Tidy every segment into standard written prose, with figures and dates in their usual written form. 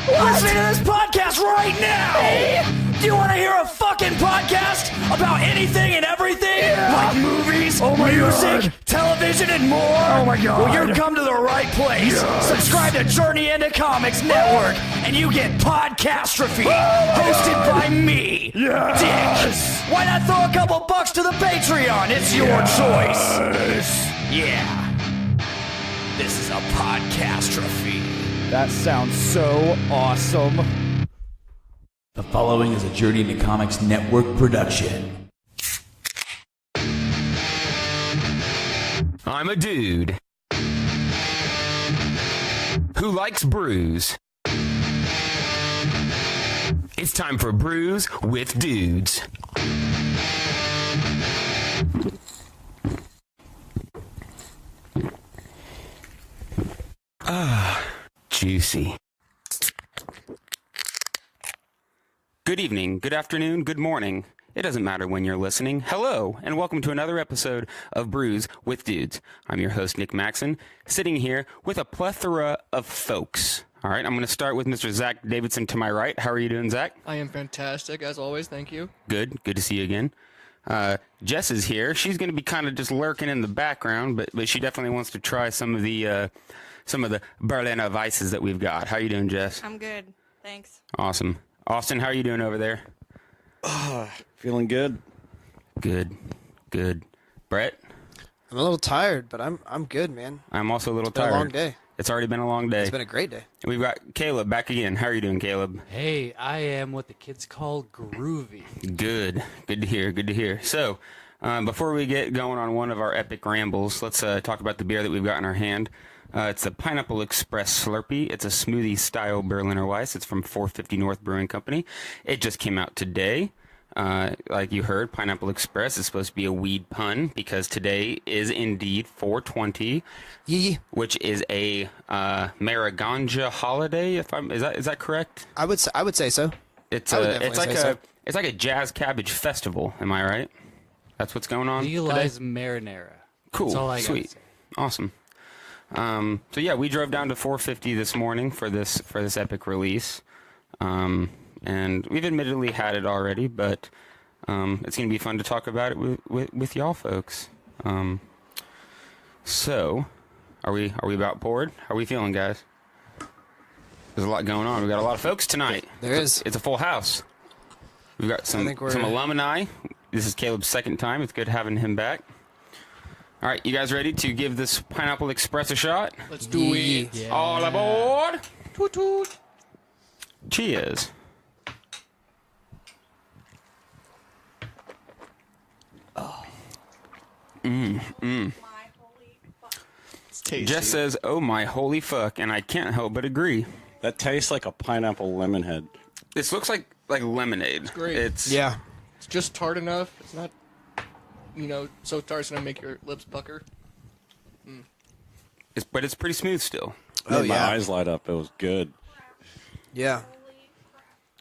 Listening to this podcast right now! Do you want to hear a fucking podcast about anything and everything? Yeah. Like movies, music, television, and more? Oh my god. Well, you've come to the right place. Yes. Subscribe to Journey into Comics Network, and you get Podcastrophe, hosted by me, Dick. Why not throw a couple bucks to the Patreon? It's your choice. Yeah. This is a Podcastrophe. That sounds so awesome. The following is a Journey into Comics Network production. I'm a dude who likes brews. It's time for Brews with Dudes. Juicy. Good evening, good afternoon, good morning. It doesn't matter when you're listening. Hello, and welcome to another episode of Brews with Dudes. I'm your host, Nick Maxon, sitting here with a plethora of folks. All right, I'm going to start with Mr. Zach Davidson to my right. How are you doing, Zach? I am fantastic, as always. Thank you. Good to see you again. Jess is here. She's going to be kind of just lurking in the background, but she definitely wants to try some of the Berliner Weisses that we've got. How you doing, Jess? I'm good. Thanks. Awesome. Austin, how are you doing over there? Feeling good. Good. Brett? I'm a little tired, but I'm good, man. I'm also a little tired. It's been a long day. It's already been a long day. It's been a great day. We've got Caleb back again. How are you doing, Caleb? Hey, I am what the kids call groovy. Good to hear. So, before we get going on one of our epic rambles, let's talk about the beer that we've got in our hand. It's the Pineapple Express Slurpee. It's a smoothie-style Berliner Weiss. It's from 450 North Brewing Company. It just came out today. Like you heard, Pineapple Express is supposed to be a weed pun because today is indeed 420, which is a Mariganja holiday. Is that correct? I would say so. It's like a jazz cabbage festival. Am I right? That's what's going on. Legalize marinara. Cool. That's all I Sweet. gotta say. Awesome. So yeah, we drove down to 450 this morning for this epic release. And we've admittedly had it already, but it's going to be fun to talk about it with y'all folks. So, are we about bored? How are we feeling, guys? There's a lot going on. We've got a lot of folks tonight. There is. It's a full house. We've got some alumni. This is Caleb's second time. It's good having him back. All right, you guys ready to give this Pineapple Express a shot? Let's do it. Yeah. All aboard! Toot toot. Cheers. It's tasty. Jess says, "Oh my holy fuck," and I can't help but agree. That tastes like a pineapple lemon head. This looks like lemonade. It's great. It's It's just tart enough. It's not, so tart it's going to make your lips pucker. but it's pretty smooth still. Oh, Made my yeah. eyes light up. It was good. Yeah.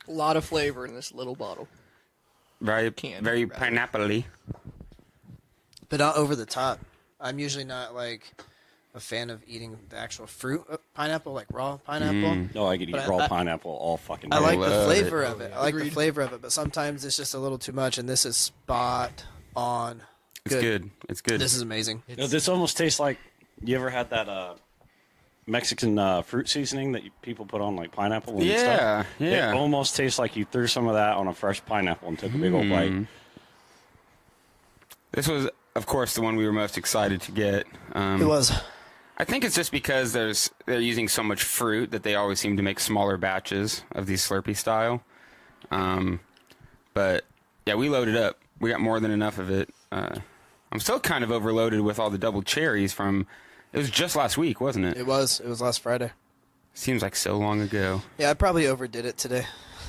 A lot of flavor in this little bottle. Very Candy, rather. pineapple-y. But not over the top. I'm usually not, like, a fan of eating the actual fruit of pineapple, like raw pineapple. No, I could eat But raw I- pineapple all fucking day. I like the love flavor it. of it. yeah. I like the Agreed. flavor of it, but sometimes it's just a little too much, and this is spot on. It's good. It's good. This is amazing. No, this almost tastes like, you ever had that Mexican fruit seasoning that people put on like pineapple and stuff? Yeah. It almost tastes like you threw some of that on a fresh pineapple and took a big old bite. This was, of course, the one we were most excited to get. It was. I think it's just because they're using so much fruit that they always seem to make smaller batches of these Slurpee style. But yeah, we loaded up. We got more than enough of it. I'm still kind of overloaded with all the double cherries from. It was just last week, wasn't it? It was last Friday. Seems like so long ago. Yeah, I probably overdid it today.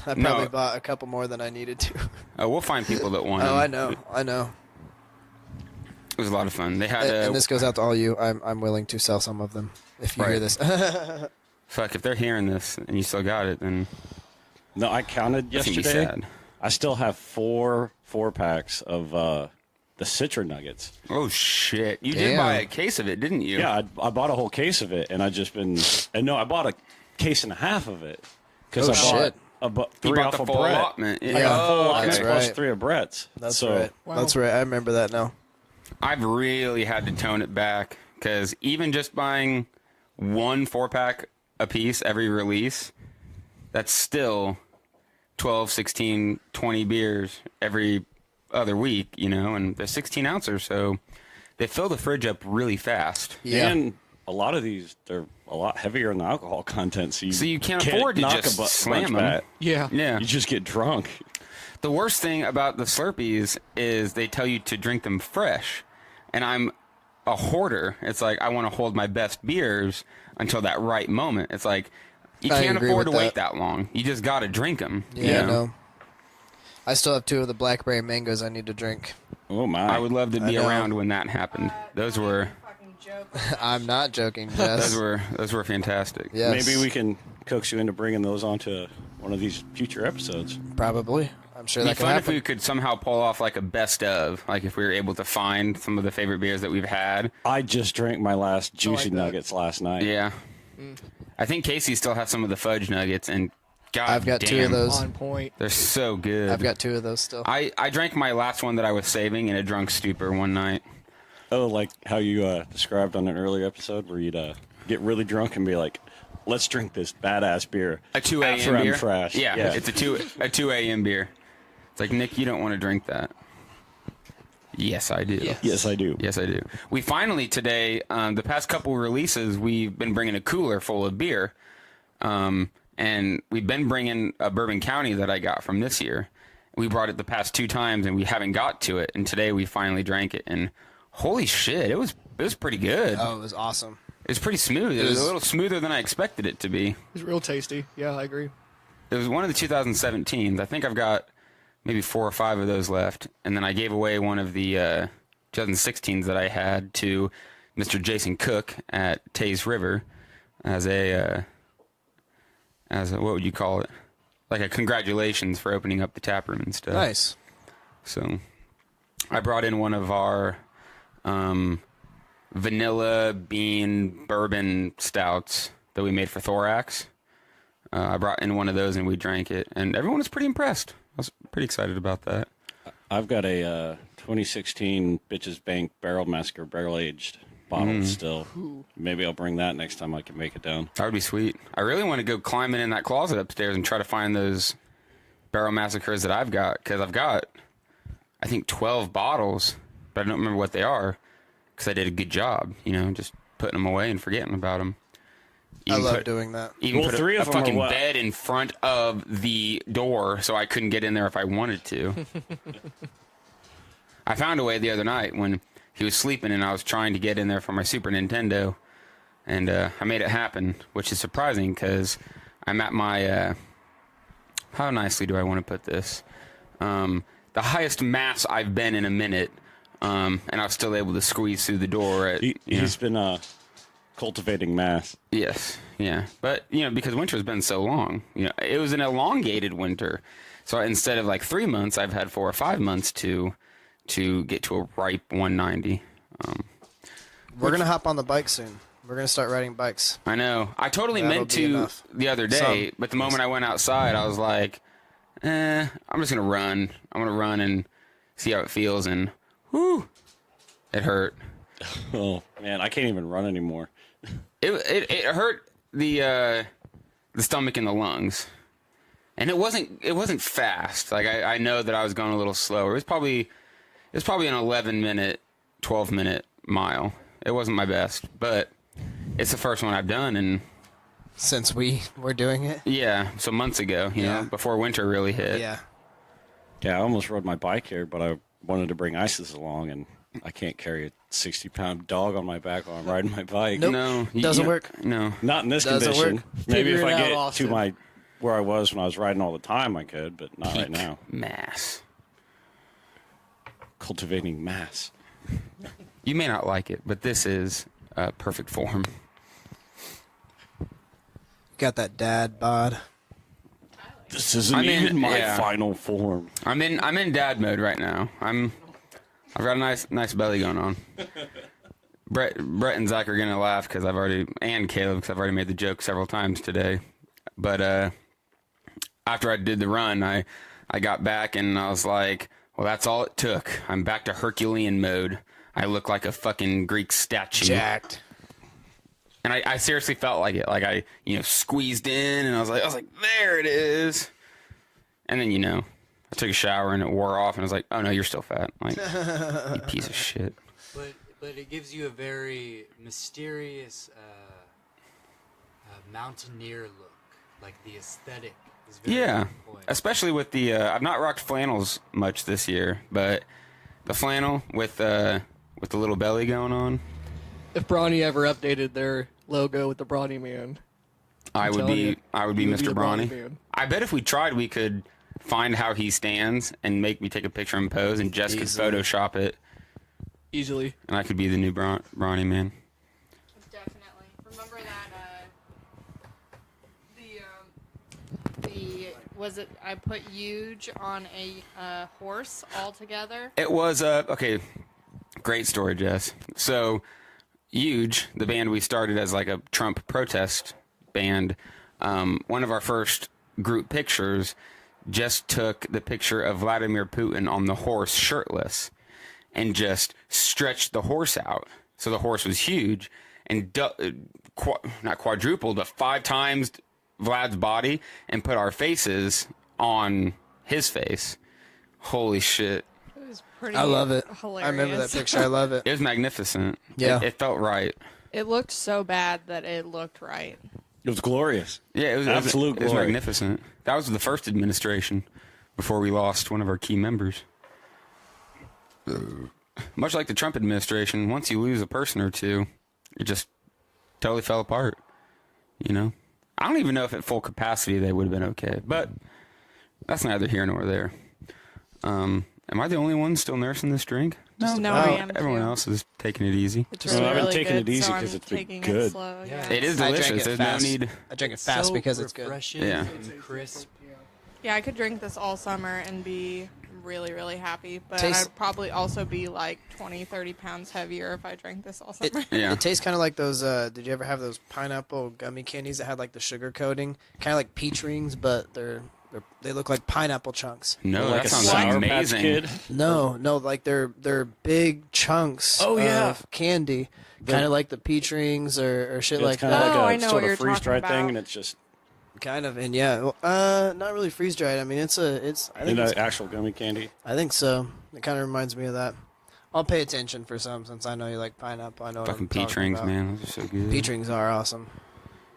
I probably No. bought a couple more than I needed to. Oh, we'll find people that want Oh, them. I know. It was a lot of fun. They had And this goes out to all you. I'm willing to sell some of them if you hear Right. this. fuck. If they're hearing this and you still got it, then No, I counted that's gonna be yesterday. sad. I still have four packs of the Citra Nuggets. Oh shit! You did Damn. buy a case of it, didn't you? Yeah, I bought a whole case of it, and I bought a case and a half of it. because Oh, I shit. bought You three bought off the of full Brett. allotment. I got a Yeah. full Oh, allotment that's plus right. 3 of Brett's. That's so, right. Wow. That's right. I remember that now. I've really had to tone it back because even just buying 1 4-pack a piece every release, that's still 12, 16, 20 beers every other week, you know, and they're 16 ounces, so they fill the fridge up really fast. Yeah. And a lot of these, they're a lot heavier in the alcohol content, so So you can't afford to knock just a slam bunch them. back. Yeah. Yeah. You just get drunk. The worst thing about the Slurpees is they tell you to drink them fresh. And I'm a hoarder. It's like I want to hold my best beers until that right moment. It's like you I can't agree afford to with wait that. that long. You just got to drink them. Yeah, no. I still have 2 of the blackberry mangoes I need to drink. Oh, my. I would love to be I know. around when that happened. Those were I'm not joking, Jess. those were fantastic. Yes. Maybe we can coax you into bringing those onto one of these future episodes. Probably. I'm sure It'd that be could fun if happen. we could somehow pull off like a best of, like if we were able to find some of the favorite beers that we've had. I just drank my last juicy that. nuggets last night. Yeah. I think Casey still has some of the fudge nuggets, and God I've got damn, 2 of those. On point. They're so good. I've got 2 of those still. I drank my last one that I was saving in a drunk stupor one night. Oh, like how you described on an earlier episode where you'd get really drunk and be like, let's drink this badass beer. A 2 a.m. after beer? I'm fresh. Yeah, it's a 2 a.m. beer. It's like, Nick, you don't want to drink that. Yes, I do. Yes, I do. Yes, I do. We finally today, the past couple releases, we've been bringing a cooler full of beer. And we've been bringing a Bourbon County that I got from this year. We brought it the past 2 times, and we haven't got to it. And today we finally drank it. And holy shit, it was pretty good. Oh, it was awesome. It was pretty smooth. It was a little smoother than I expected it to be. It's real tasty. Yeah, I agree. It was one of the 2017s. I think I've got maybe 4 or 5 of those left. And then I gave away one of the 2016s that I had to Mr. Jason Cook at Taze River as a what would you call it? Like a congratulations for opening up the tap room and stuff. Nice. So I brought in one of our vanilla bean bourbon stouts that we made for Thorax. I brought in one of those and we drank it, and everyone was pretty impressed. I was pretty excited about that. I've got a 2016 Bitches Bank Barrel Massacre barrel aged bottle still. Maybe I'll bring that next time I can make it down. That would be sweet. I really want to go climbing in that closet upstairs and try to find those Barrel Massacres that I've got, because I've got, I think, 12 bottles, but I don't remember what they are, because I did a good job, you know, just putting them away and forgetting about them. I love doing that. Even Well, put 3 a of them are fucking what? bed in front of the door so I couldn't get in there if I wanted to. I found a way the other night when he was sleeping and I was trying to get in there for my Super Nintendo, and I made it happen, which is surprising because I'm at my, how nicely do I want to put this? The highest mass I've been in a minute, and I was still able to squeeze through the door. He's been cultivating mass. Yes, yeah. But, you know, because winter's been so long, you know, it was an elongated winter. So instead of like 3 months, I've had 4 or 5 months to get to a ripe 190. We're going to hop on the bike soon. We're going to start riding bikes. I know. I totally That'll meant be to enough. the other day, Some. but the moment I went outside, I was like, I'm just going to run. I'm going to run and see how it feels, and whew, it hurt. Oh, man, I can't even run anymore. It hurt the stomach and the lungs, and it wasn't fast. Like I know that I was going a little slower. It was probably an 11-minute, 12-minute mile. It wasn't my best, but it's the first one I've done, and Since we were doing it? yeah, so months ago, you know, before winter really hit. Yeah. Yeah, I almost rode my bike here, but I wanted to bring Isis along, and I can't carry a 60-pound dog on my back while I'm riding my bike. Nope. No, Doesn't work. No, Not in this Doesn't condition. work. Maybe if Figure it I out, get Austin. to where I was when I was riding all the time, I could, but not right Peak now. mass. Cultivating mass. You may not like it, but this is perfect form. Got that dad bod. This isn't I'm in- even my yeah. final form. I'm in dad mode right now. I've got a nice belly going on. Brett and Zach are gonna laugh because and Caleb, because I've already made the joke several times today. But after I did the run, I got back and I was like, well, that's all it took. I'm back to Herculean mode. I look like a fucking Greek statue. Jacked. And I seriously felt like it. Like I, squeezed in and I was like, there it is. And then, I took a shower and it wore off and I was like, oh no, you're still fat. Like, you piece of shit. But it gives you a very mysterious mountaineer look. Like the aesthetic is very on point. Especially with the, I've not rocked flannels much this year, but the flannel with the little belly going on. If Brawny ever updated their logo with the Brawny Man, I would be Mr. Brawny. Man. I bet if we tried, we could find how he stands and make me take a picture and pose, and Jess could Photoshop it, Easily. and I could be the new Brawny Man. Definitely. Remember that was it I put Huge on a horse altogether? It was okay. Great story, Jess. So, Huge, the band we started as like a Trump protest band, one of our first group pictures just took the picture of Vladimir Putin on the horse shirtless and just stretched the horse out. So the horse was huge and not quadrupled, but 5 times Vlad's body and put our faces on his face. Holy shit. It was pretty I love it. hilarious. I remember that picture. I love it. It was magnificent. Yeah. It felt right. It looked so bad that it looked right. It was glorious. Yeah, it was Absolute It was glory. magnificent. That was the first administration before we lost one of our key members. Much like the Trump administration, once you lose a person or two, it just totally fell apart. I don't even know if at full capacity they would have been okay, but that's neither here nor there. Am I the only one still nursing this drink? No, I am Everyone too. else is taking it easy. It's Well, I've been really taking good, it easy so 'cause I'm it's been taking good. It slow, Yeah. It is I drank delicious. it There's fast. no need. I drink it fast So because it's good. refreshing Yeah. and crisp. Yeah, I could drink this all summer and be really, really happy, but Tastes- I'd probably also be like 20, 30 pounds heavier if I drank this all summer. Yeah. It tastes kind of like those. Did you ever have those pineapple gummy candies that had like the sugar coating? Kind of like peach rings, but they look like pineapple chunks. No, Like that a sounds Sour Patch amazing. Kid. No, like they're big chunks of candy, kind of like the peach rings or shit It's like kind that. of Oh, I like a know sort what you're of freeze dried talking thing, about. and it's just Kind of, and yeah, well, not really freeze dried. I mean, I think actual gummy candy. I think so. It kind of reminds me of that. I'll pay attention for some since I know you like pineapple. I know what Fucking I'm peach talking rings, about. man. Those are so good. Peach rings are awesome.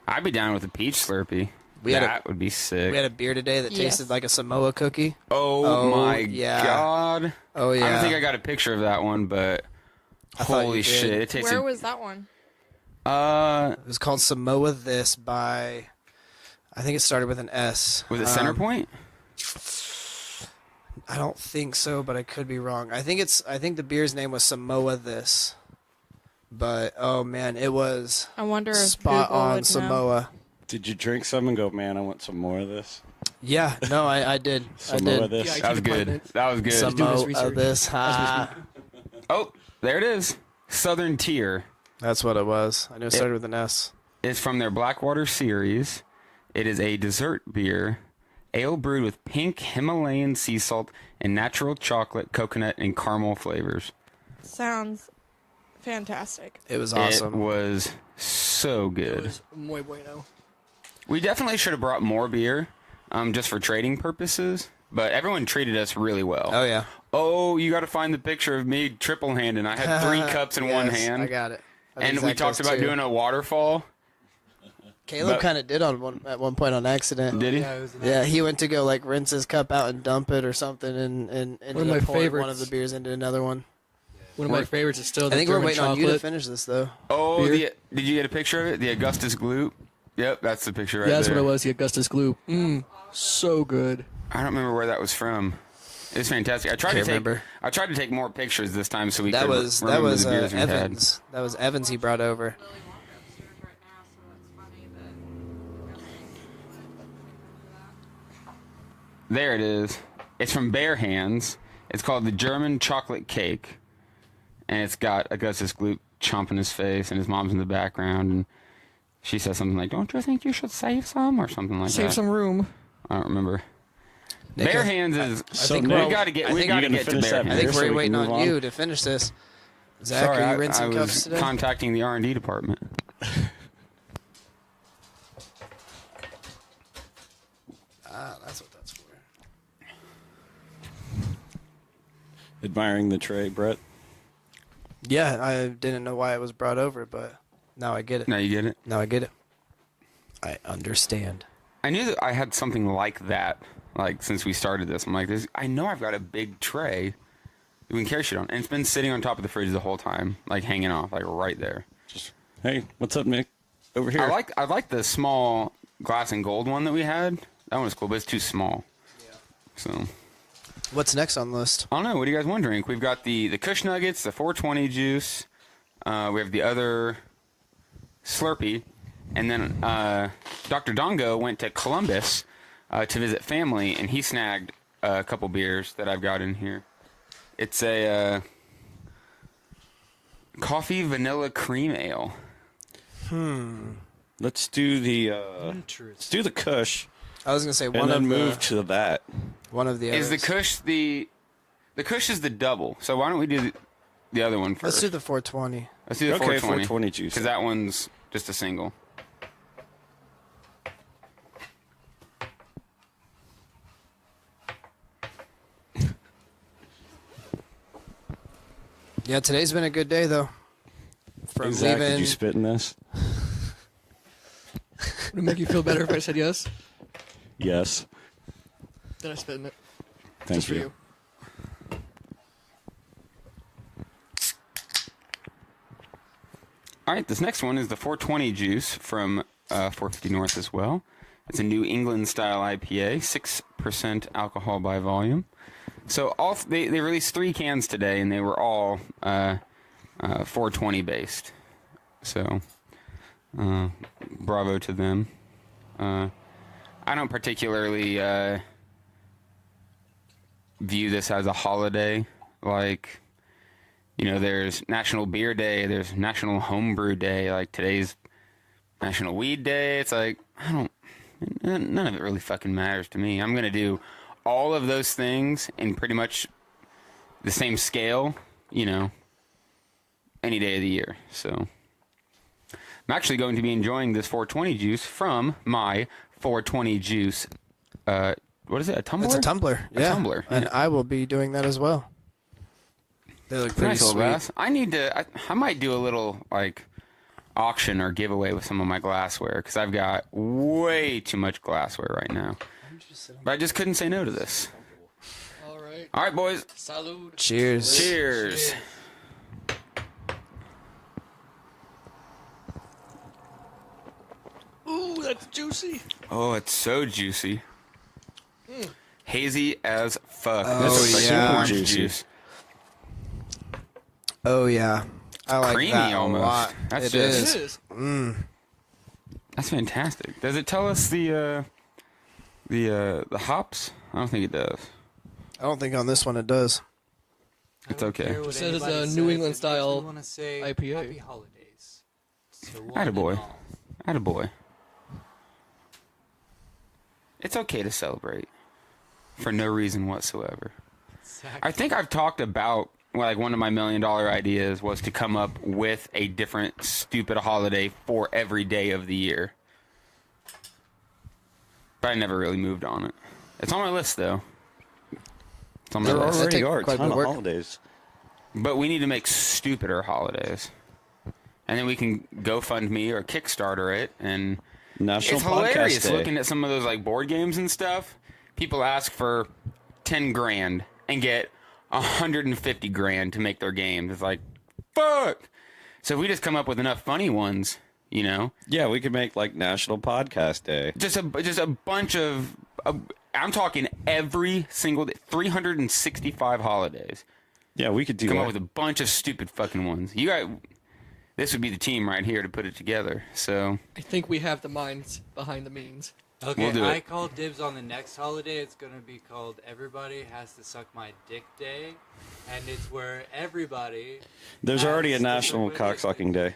I'd be down with a peach Slurpee. We had a- That would be sick. We had a beer today that Yes. tasted like a Samoa cookie. Oh my yeah. god. Oh I yeah. don't think I got a picture of that one, but I thought holy you did. shit. It tasted Where was that one? It was called Samoa This by, I think it started with an S. was it Center Point? I don't think so, but I could be wrong. I think the beer's name was Samoa This. But oh man, it was I wonder if spot Google on would know. Samoa. Did you drink some and go, man, I want some more of this? Yeah, no, I did. I Some more of did. this? Yeah, That was good. That was good. Samoa research. This. Ha. Oh, there it is. Southern Tier. That's what it was. I knew it started with an S. It's from their Blackwater series. It is a dessert beer, ale brewed with pink Himalayan sea salt and natural chocolate, coconut, and caramel flavors. Sounds fantastic. It was It awesome. was so It good. was muy bueno. We definitely should have brought more beer, just for trading purposes. But everyone treated us really well. Oh yeah. Oh, you got to find the picture of me triple handing. I had 3 cups in one Yes, hand. I got it. I think And Zach we talked does about too. doing a waterfall. Caleb but- kind of did at one point on accident. Did he? Yeah, it was Yeah, he went to go like rinse his cup out and dump it or something, and ended One of my up pouring favorites. one of the beers into another one. One of my favorites is still the I think German we're waiting chocolate. on you to finish this though. Oh, Beer? did you get a picture of it? The Augustus Gloop? Yep, that's the picture right Yeah, that's there. what it was. The Augustus Gloop. So good. I don't remember where that was from. It was fantastic. I tried Can't to take remember. I tried to take more pictures this time so we That could was remember the beers we had. Evans. That was Evans he brought over. Really want upstairs right now, so it's funny that There it is. It's from Bare Hands. It's called the German Chocolate Cake. And it's got Augustus Gloop chomping his face, and his mom's in the background, and she says something like, "Don't you think you should save some?" or something like that. Save some room. I don't remember. Nick, Bare hands is. So we Nick, got to get. I We think got to you're gonna get to finish bare that I hands. think so we're we waiting can on move on. you to finish this. Zach, Sorry, are you I rinsing was cups today? contacting the R&D department. That's what that's for. Admiring the tray, Brett. Yeah, I didn't know why it was brought over, but now I get it. Now you get it. Now I get it. I understand. I knew that I had something like that. Like since we started this, I'm like, I know I've got a big tray we can carry shit on, and it's been sitting on top of the fridge the whole time, like hanging off, like right there. Hey, what's up, Nick? Over here. I like the small glass and gold one that we had. That one was cool, but it's too small. Yeah. So. What's next on the list? I don't know. What are you guys wondering? We've got the Kush Nuggets, the 420 juice. We have the other Slurpee. And then Dr. Dongo went to Columbus to visit family, and he snagged a couple beers that I've got in here. It's a coffee vanilla cream ale. Let's do the Kush. I was gonna say And one then of move the to that. one of the others. Is the Kush the Kush is the double? So why don't we do the other one first? Let's do the 420. Let's do the Okay, 420. 420 juice. Because that one's just a single. Yeah, today's been a good day though. From Hey, Zach, leaving. did you spit in this? Would it make you feel better if I said yes? Yes. Then I spit in it. Thank Just for you. All right, this next one is the 420 juice from 450 North as well. It's a New England style IPA, 6% alcohol by volume. So they released 3 cans today, and they were all 420 based. So bravo to them. I don't particularly view this as a holiday. Like, you know, there's National Beer Day, there's National Homebrew Day, like today's National Weed Day. It's like, none of it really fucking matters to me. I'm going to do all of those things in pretty much the same scale, you know, any day of the year. So I'm actually going to be enjoying this 420 juice from my 420 juice. What is it? A tumbler? It's a tumbler. A tumbler. And I will be doing that as well. They look pretty Nice little sweet. glass. I might do a little like auction or giveaway with some of my glassware because I've got way too much glassware right now. But I just couldn't say no to this. All right, boys. Salud. Cheers. Cheers. Ooh, that's juicy. Oh, it's so juicy. Hazy as fuck. Oh, This is like yeah. orange Juicy. juice. Oh yeah, I like Creamy that almost. a lot. That's It just- is. That's fantastic. Does it tell us the hops? I don't think it does. I don't think on this one it does. It's okay. It says it's a New England style IPA. Happy holidays. So Attaboy. Attaboy. It's okay to celebrate for no reason whatsoever. I think I've talked about, like, one of my $1 million ideas was to come up with a different stupid holiday for every day of the year. But I never really moved on it. It's on my list, though. It's on my There list. That already take are a quite a ton bit of of work. holidays. But we need to make stupider holidays. And then we can GoFundMe or Kickstarter it, and National it's Podcast hilarious Day. looking at some of those like board games and stuff. People ask for 10 grand and get 150 grand to make their games. It's like, fuck. So if we just come up with enough funny ones, you know, Yeah, we could make like National Podcast Day. just a bunch of I'm talking every single day, 365 holidays. Yeah, we could do Come that. up with a bunch of stupid fucking ones. This would be the team right here to put it together. So I think we have the minds behind the means. Okay, We'll do I it. call dibs on the next holiday. It's going to be called Everybody Has to Suck My Dick Day. And it's where everybody... There's has already a to National do it, Cocksucking Day.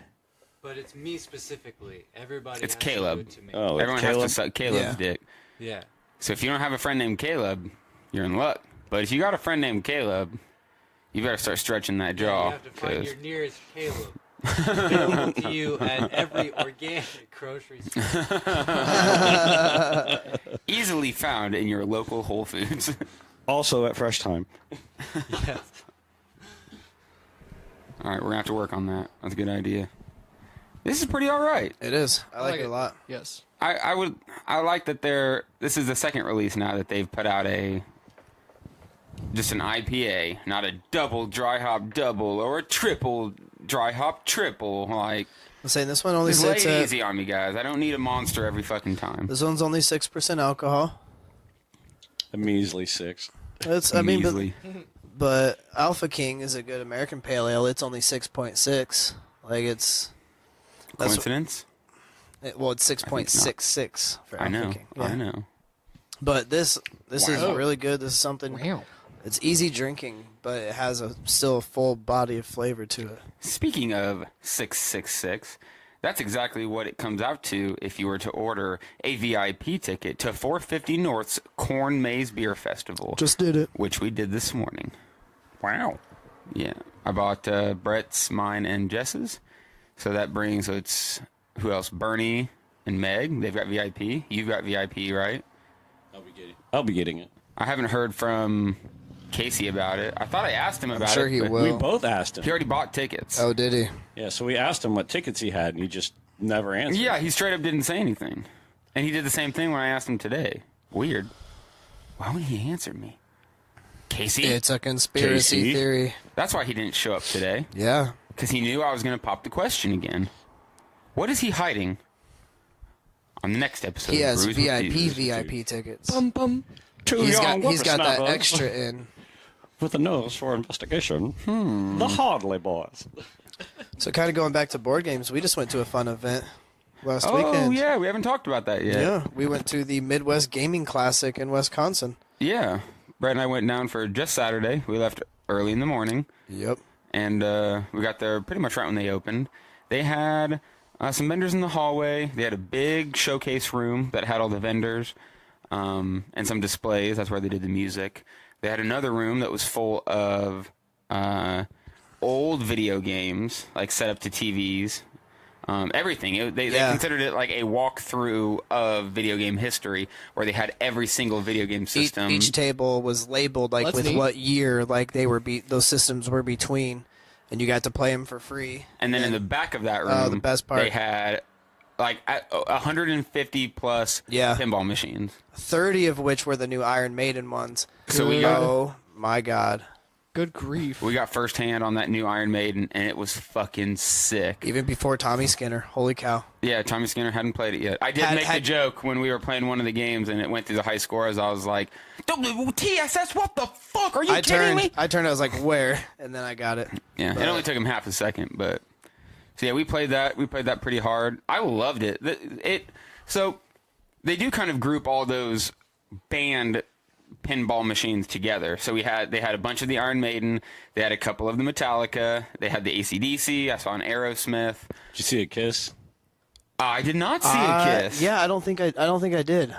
But it's me specifically. Everybody It's has Caleb. to do it to me. Oh, everyone Caleb? has to suck Caleb's Yeah. dick. Yeah. So if you don't have a friend named Caleb, you're in luck. But if you got a friend named Caleb, you better start stretching that jaw. You have to find your nearest Caleb. Available to you at every organic grocery store. Easily found in your local Whole Foods. Also at Fresh Time. Yes. All right, we're going to have to work on that. That's a good idea. This is pretty all right. It is. I like it a lot. Yes. I like that this is the second release now that they've put out just an IPA, not a double dry hop double or a triple dry hop triple. Like, I'm saying this one only just lay sits it at. easy on me, guys. I don't need a monster every fucking time. This one's only 6% alcohol. A measly 6. It's. I mean, Measly. but Alpha King is a good American pale ale. It's only 6.6. Like it's. Coincidence? Well, it's 6.66 for Alpha I know. King. I know. But this is Wow. really good. This is something. Wow. It's easy drinking, but it has still a full body of flavor to it. Speaking of 666, that's exactly what it comes out to if you were to order a VIP ticket to 450 North's Corn Maze Beer Festival. Just did it. Which we did this morning. Wow. Yeah. I bought Brett's, mine, and Jess's. So it's, who else? Bernie and Meg. They've got VIP. You've got VIP, right? I'll be getting it. I haven't heard from Casey about it. I thought I asked him about sure it. he but will. We both asked him. He already bought tickets. Oh, did he? Yeah, so we asked him what tickets he had, and he just never answered. Yeah, he straight up didn't say anything. And he did the same thing when I asked him today. Weird. Why would he answer me? Casey? It's a conspiracy Casey? theory. That's why he didn't show up today. Yeah. Because he knew I was going to pop the question again. What is he hiding on the next episode? He of has Brews With VIP Dudes? tickets. Two He's young got that whippersnappers extra in. with a nose for investigation. The Hardley Boys. So kind of going back to board games, we just went to a fun event last Oh, weekend. yeah, we haven't talked about that yet. Yeah, we went to the Midwest Gaming Classic in Wisconsin. Yeah. Brett and I went down for just Saturday. We left early in the morning. Yep. And we got there pretty much right when they opened. They had some vendors in the hallway. They had a big showcase room that had all the vendors and some displays. That's where they did the music. They had another room that was full of old video games, like set up to TVs. Everything. They considered it like a walkthrough of video game history, where they had every single video game system. Each table was labeled like That's with neat. what year like they were those systems were between, and you got to play them for free. And then in the back of that room, the best part. they had like 150 plus pinball machines. 30 of which were the new Iron Maiden ones. So we got Oh my god! Good grief. we got firsthand on that new Iron Maiden, and it was fucking sick. Even before Tommy Skinner. Holy cow! Yeah, Tommy Skinner hadn't played it yet. I did make the joke when we were playing one of the games, and it went through the high scores. I was like, TSS, what the fuck? Are you kidding me? I turned. I was like, where? And then I got it. Yeah, it only took him half a second, but so yeah, we played that. We played that pretty hard. I loved it. So they do kind of group all those band pinball machines together. So they had a bunch of the Iron Maiden. They had a couple of the Metallica. They had the AC/DC. I saw an Aerosmith. Did you see a Kiss? I did not see a Kiss. Yeah, I don't think I did.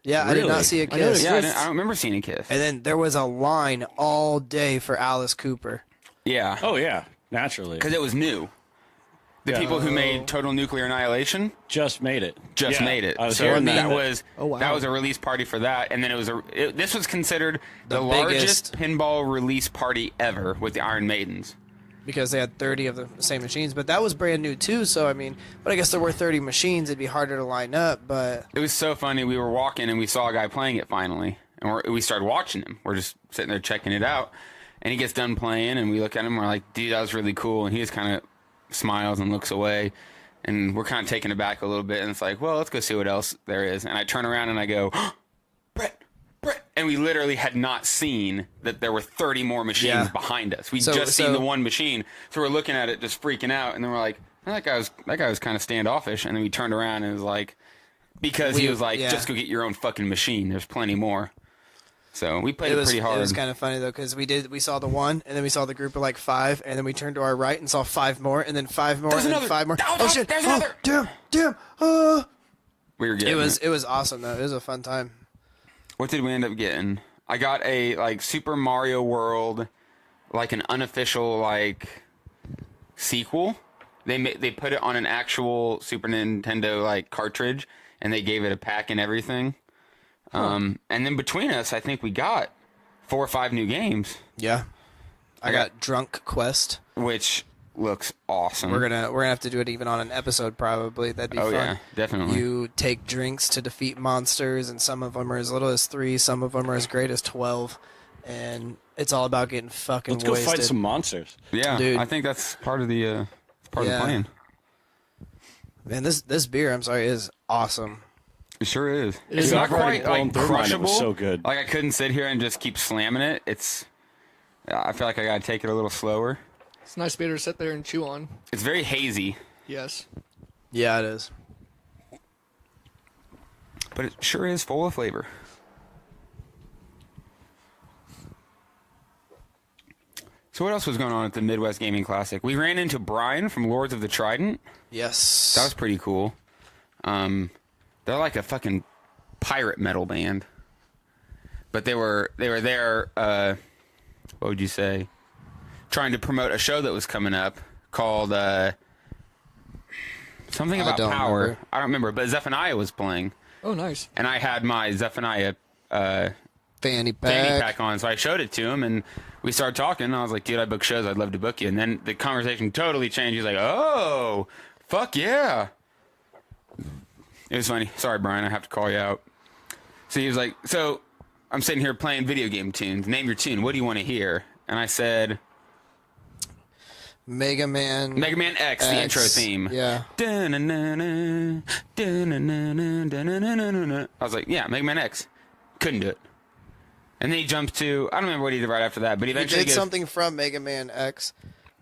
Yeah, I did Really? not see a I know Kiss. Yeah, I don't remember seeing a Kiss. And then there was a line all day for Alice Cooper. Yeah, Oh, yeah. Naturally. because it was new. The people who made Total Nuclear Annihilation Just made it. just Yeah, made it. I was So hearing that that. was that was a release party for that, and then this was considered the The largest biggest. pinball release party ever with the Iron Maidens. Because they had 30 of the same machines, but that was brand new too. So I mean, but I guess there were 30 machines. It'd be harder to line up. But It was so funny. We were walking and we saw a guy playing it finally, and we started watching him. We're just sitting there checking it out, and he gets done playing, and we look at him. We're like, "Dude, that was really cool." And he just kind of smiles and looks away, and we're kind of taken aback a little bit. And it's like, "Well, let's go see what else there is." And I turn around and I go, "Brett." And we literally had not seen that there were 30 more machines behind us. We just seen the one machine. So we're looking at it just freaking out. And then we're like, that guy was kind of standoffish. And then we turned around and it was like, because he was like, just go get your own fucking machine. There's plenty more. So we played it pretty hard. It was kind of funny though, because we saw the one, and then we saw the group of like 5, and then we turned to our right and saw 5 more, and then 5 more, There's and then another. 5 more. Oh, Oh shit! there's another. Damn! We were getting It was awesome though. It was a fun time. What did we end up getting? I got a like Super Mario World, like an unofficial like sequel. They put it on an actual Super Nintendo like cartridge, and they gave it a pack and everything. And then between us, I think we got 4 or 5 new games. Yeah. I got Drunk Quest, which looks awesome. We're gonna have to do it even on an episode probably. That'd be fun. Yeah, definitely. You take drinks to defeat monsters, and some of them are as little as 3, some of them are as great as 12, and it's all about getting fucking wasted. Let's go fight some monsters. Yeah, dude. I think that's part of the the plan. Man, this beer, I'm sorry, is awesome. It sure is. It's It's not not quite like crushable. It was so good. Like I couldn't sit here and just keep slamming it. I feel like I gotta take it a little slower. It's a nice beer to sit there and chew on. It's very hazy, Yes. Yeah, it is. but it sure is full of flavor. So what else was going on at the Midwest Gaming Classic? We ran into Brian from Lords of the Trident. Yes. That was pretty cool. They're like a fucking pirate metal band. But they were there, what would you say? Trying to promote a show that was coming up called something about power. Remember. I don't remember, but Zephaniah was playing. Oh, nice. And I had my Zephaniah Fanny fanny pack. pack on, so I showed it to him, and we started talking, and I was like, dude, I book shows, I'd love to book you. And then the conversation totally changed. He's like, oh, fuck yeah. It was funny. Sorry, Brian, I have to call you out. So he was like, so I'm sitting here playing video game tunes. Name your tune. What do you want to hear? And I said, Mega Man X, the intro theme. Yeah. Dun-na-na-na, dun-na-na-na, I was like, yeah, Mega Man X. Couldn't do it. And then he jumped to, I don't remember what he did right after that, but He eventually did something from Mega Man X,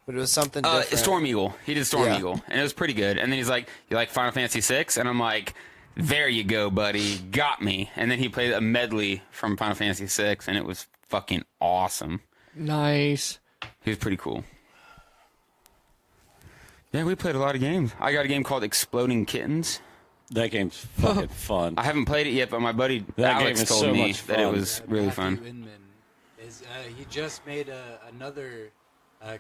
but it was something different. Storm Eagle. He did Storm Yeah. Eagle, and it was pretty good. And then he's like, you like Final Fantasy VI? And I'm like, there you go, buddy. Got me. And then he played a medley from Final Fantasy VI, and it was fucking awesome. Nice. He was pretty cool. Yeah, we played a lot of games. I got a game called Exploding Kittens. That game's fucking fun. I haven't played it yet, but my buddy That Alex game is told so me much that it fun. was really Matthew fun. Inman he just made another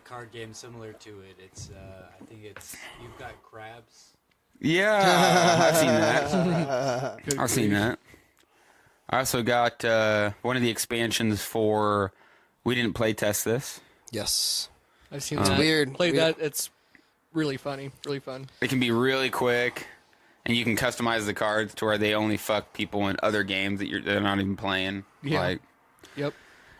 card game similar to it. It's I think it's You've Got Crabs. Yeah, I've seen that. I've seen that. I also got one of the expansions for. We didn't play test this. Yes. I've seen It's that. weird. Played Weird. that. It's really funny. Really fun. It can be really quick, and you can customize the cards to where they only fuck people in other games that they're not even playing. Yeah. Like, Yep.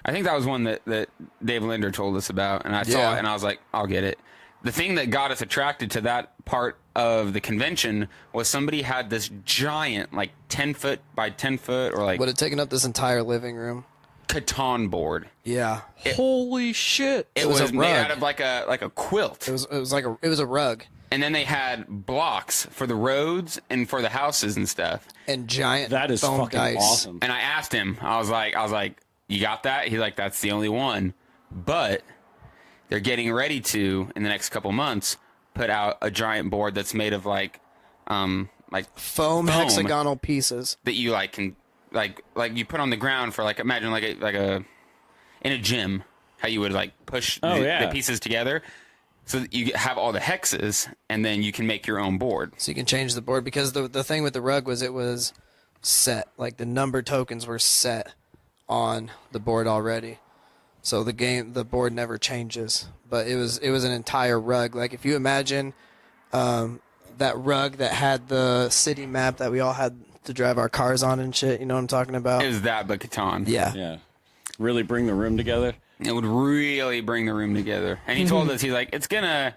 I think that was one that Dave Linder told us about, and I saw Yeah. it, and I was like, I'll get it. The thing that got us attracted to that part of the convention was somebody had this giant, like 10 foot by 10 foot, or like Would have taken up this entire living room. Catan board. Yeah. Holy shit. It was was a made rug. out of like a quilt. It was like it was a rug And then they had blocks for the roads and for the houses and stuff. and giant That is foam fucking dice. awesome. And I asked him, I was like, you got that? He's like, that's the only one. But they're getting ready to, in the next couple months, put out a giant board that's made of like Foam hexagonal pieces. that you like can like you put on the ground for like, imagine like a in a gym, how you would like push the pieces together. So that you have all the hexes, and then you can make your own board. So you can change the board, because the thing with the rug was it was set. Like the number tokens were set on the board already. So the board never changes. But it was an entire rug. Like if you imagine that rug that had the city map that we all had to drive our cars on and shit, you know what I'm talking about? It was that, but Catan. Yeah. Yeah. Really bring the room together. It would really bring the room together. And he told us, he's like, it's gonna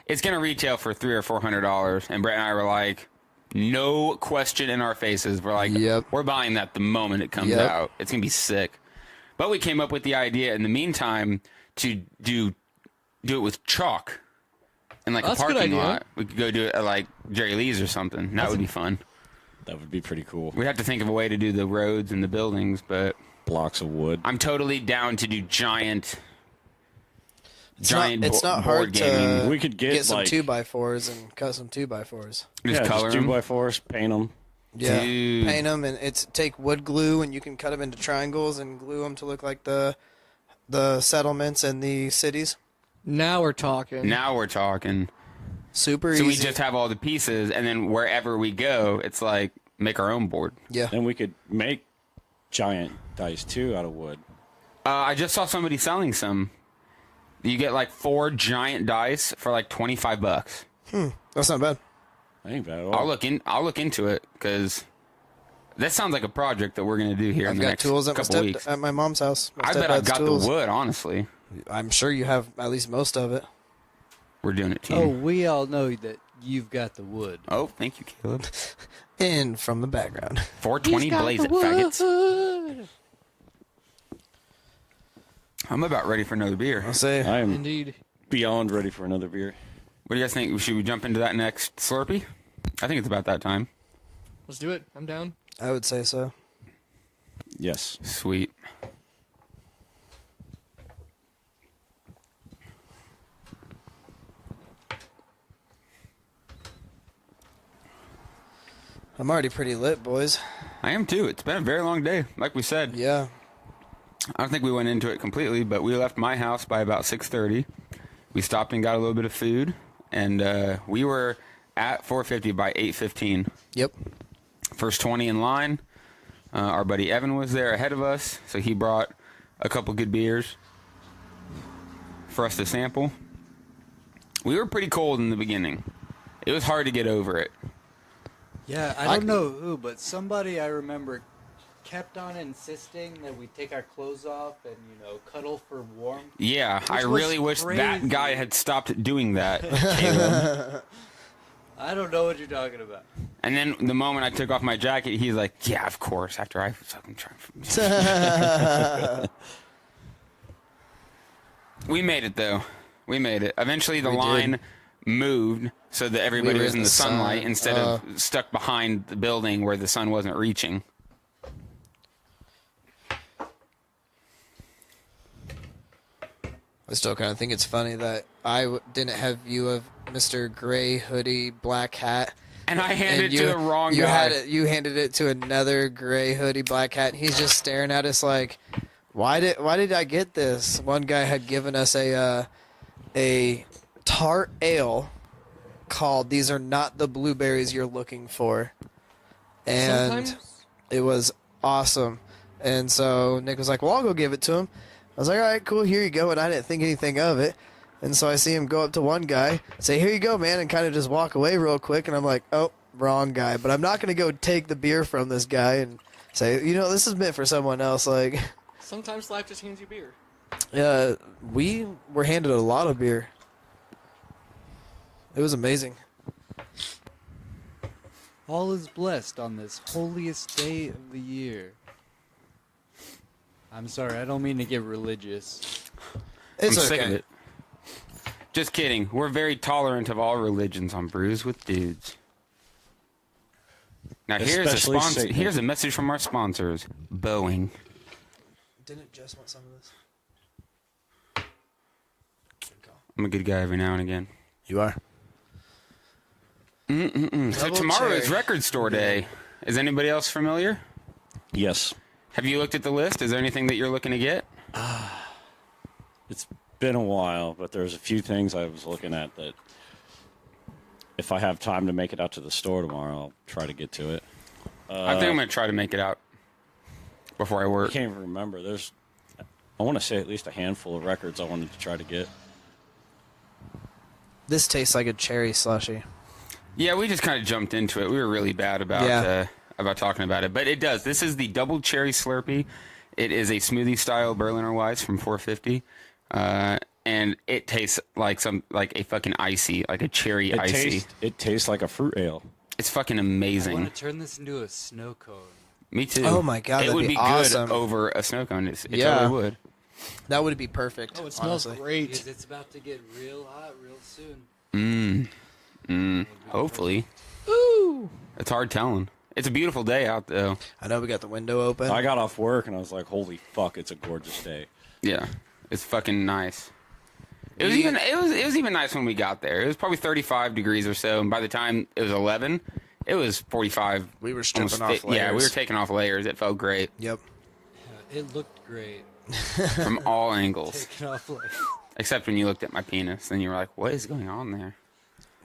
retail for $300 or $400. And Brett and I were like, no question in our faces. We're like, Yep. we're buying that the moment it comes Yep. out. It's gonna be sick. But we came up with the idea in the meantime to do it with chalk in like That's a a good parking idea. lot. We could go do it at like Jerry Lee's or something. That would be fun. That would be pretty cool. We'd have to think of a way to do the roads and the buildings, but Blocks of wood. I'm totally down to do giant It's not board hard gaming. to We could get, some like- 2x4s and cut some 2x4s. Just color just 'em. 2x4s, paint them. Yeah, Dude. paint them, and it's take wood glue, and you can cut them into triangles and glue them to look like the settlements and the cities. Now we're talking. Now we're talking. Super So easy. we just have all the pieces, and then wherever we go, it's like make our own board. Yeah. Then we could make giant dice too out of wood. I just saw somebody selling some. You get like 4 giant dice for like $25. That's not bad. That ain't bad at all. I'll look into it because that sounds like a project that we're gonna do here in I've the got next tools at couple weeks. at my mom's house. My I bet I've stepdad's got tools. the wood. Honestly, I'm sure you have at least most of it. we're doing it, team. Oh, we all know that you've got the wood. Oh, thank you, Caleb. In from the background. 420 blaze it, faggots. I'm about ready for another beer. I'll say. I am Indeed. beyond ready for another beer. What do you guys think? Should we jump into that next Slurpee? I think it's about that time. Let's do it. I'm down. I would say so. Yes. Sweet. I'm already pretty lit, boys. I am too. It's been a very long day, like we said. Yeah. I don't think we went into it completely, but we left my house by about 6:30. We stopped and got a little bit of food, and we were at 450 by 8:15. Yep. First 20 in line. Our buddy Evan was there ahead of us, so he brought a couple good beers for us to sample. We were pretty cold in the beginning. It was hard to get over it. Yeah, I don't know who, but somebody I remember kept on insisting that we take our clothes off and, cuddle for warmth. Yeah, I was really wish that crazy. guy had stopped doing that, Caleb. I don't know what you're talking about. And then the moment I took off my jacket, he's like, yeah, of course, after I fucking tried. We made it, though. We made it. Eventually, the line moved so that everybody were was in in the the sun. sunlight instead of stuck behind the building where the sun wasn't reaching. I still kind of think it's funny that I didn't have you of Mr. Gray hoodie, black hat. And I handed and it to the wrong you guy. You handed it to another gray hoodie, black hat. And he's just staring at us like, why did I get this? One guy had given us a tart ale called "These Are Not the Blueberries You're Looking For," and Sometimes it was awesome. And so Nick was like, "Well, I'll go give it to him." I was like, "All right, cool, here you go." And I didn't think anything of it. And so I see him go up to one guy, say, "Here you go, man," and kind of just walk away real quick. And I'm like, "Oh, wrong guy." But I'm not going to go take the beer from this guy and say, this is meant for someone else. Like, sometimes life just hands you beer. we were handed a lot of beer. It was amazing. All is blessed on this holiest day of the year. I'm sorry, I don't mean to get religious. It's I'm okay. sick of it. Just kidding. We're very tolerant of all religions on Brews with Dudes. Now Especially Satan. Here's a message from our sponsors, Boeing. Didn't just want some of this? I'm a good guy every now and again. You are. So Double tomorrow is cherry. Record Store Day. Is anybody else familiar? Yes. Have you looked at the list? Is there anything that you're looking to get? It's been a while, but there's a few things I was looking at that if I have time to make it out to the store tomorrow, I'll try to get to it. I think I'm going to try to make it out before I I work. can't even remember. I want to say at least a handful of records I wanted to try to get. This tastes like a cherry slushy. Yeah, we just kind of jumped into it. We were really bad about talking about it, but it does. This is the Double Cherry Slurpee. It is a smoothie style Berliner Weiss from 450, and it tastes like a fucking icy, like a cherry icy. It tastes like a fruit ale. It's fucking I amazing. want to turn this into a snow cone. Me too. Oh my God, it that'd would be be awesome. good over a snow cone. It Yeah. totally would. That would be perfect. Oh, it smells honestly. great. Because it's about to get real hot real soon. Hopefully. Ooh. It's hard telling. It's a beautiful day out though. I know we got the window open. I got off work and I was like, holy fuck, it's a gorgeous day. Yeah, it's fucking nice. It was even nice when we got there. It was probably 35 degrees or so, and by the time it was 11, It was 45. We were stripping almost off layers. Yeah, we were taking off layers. It felt great Yep. It looked great. from all angles. Taking off like Except when you looked at my penis. Then you were like, what is going on there?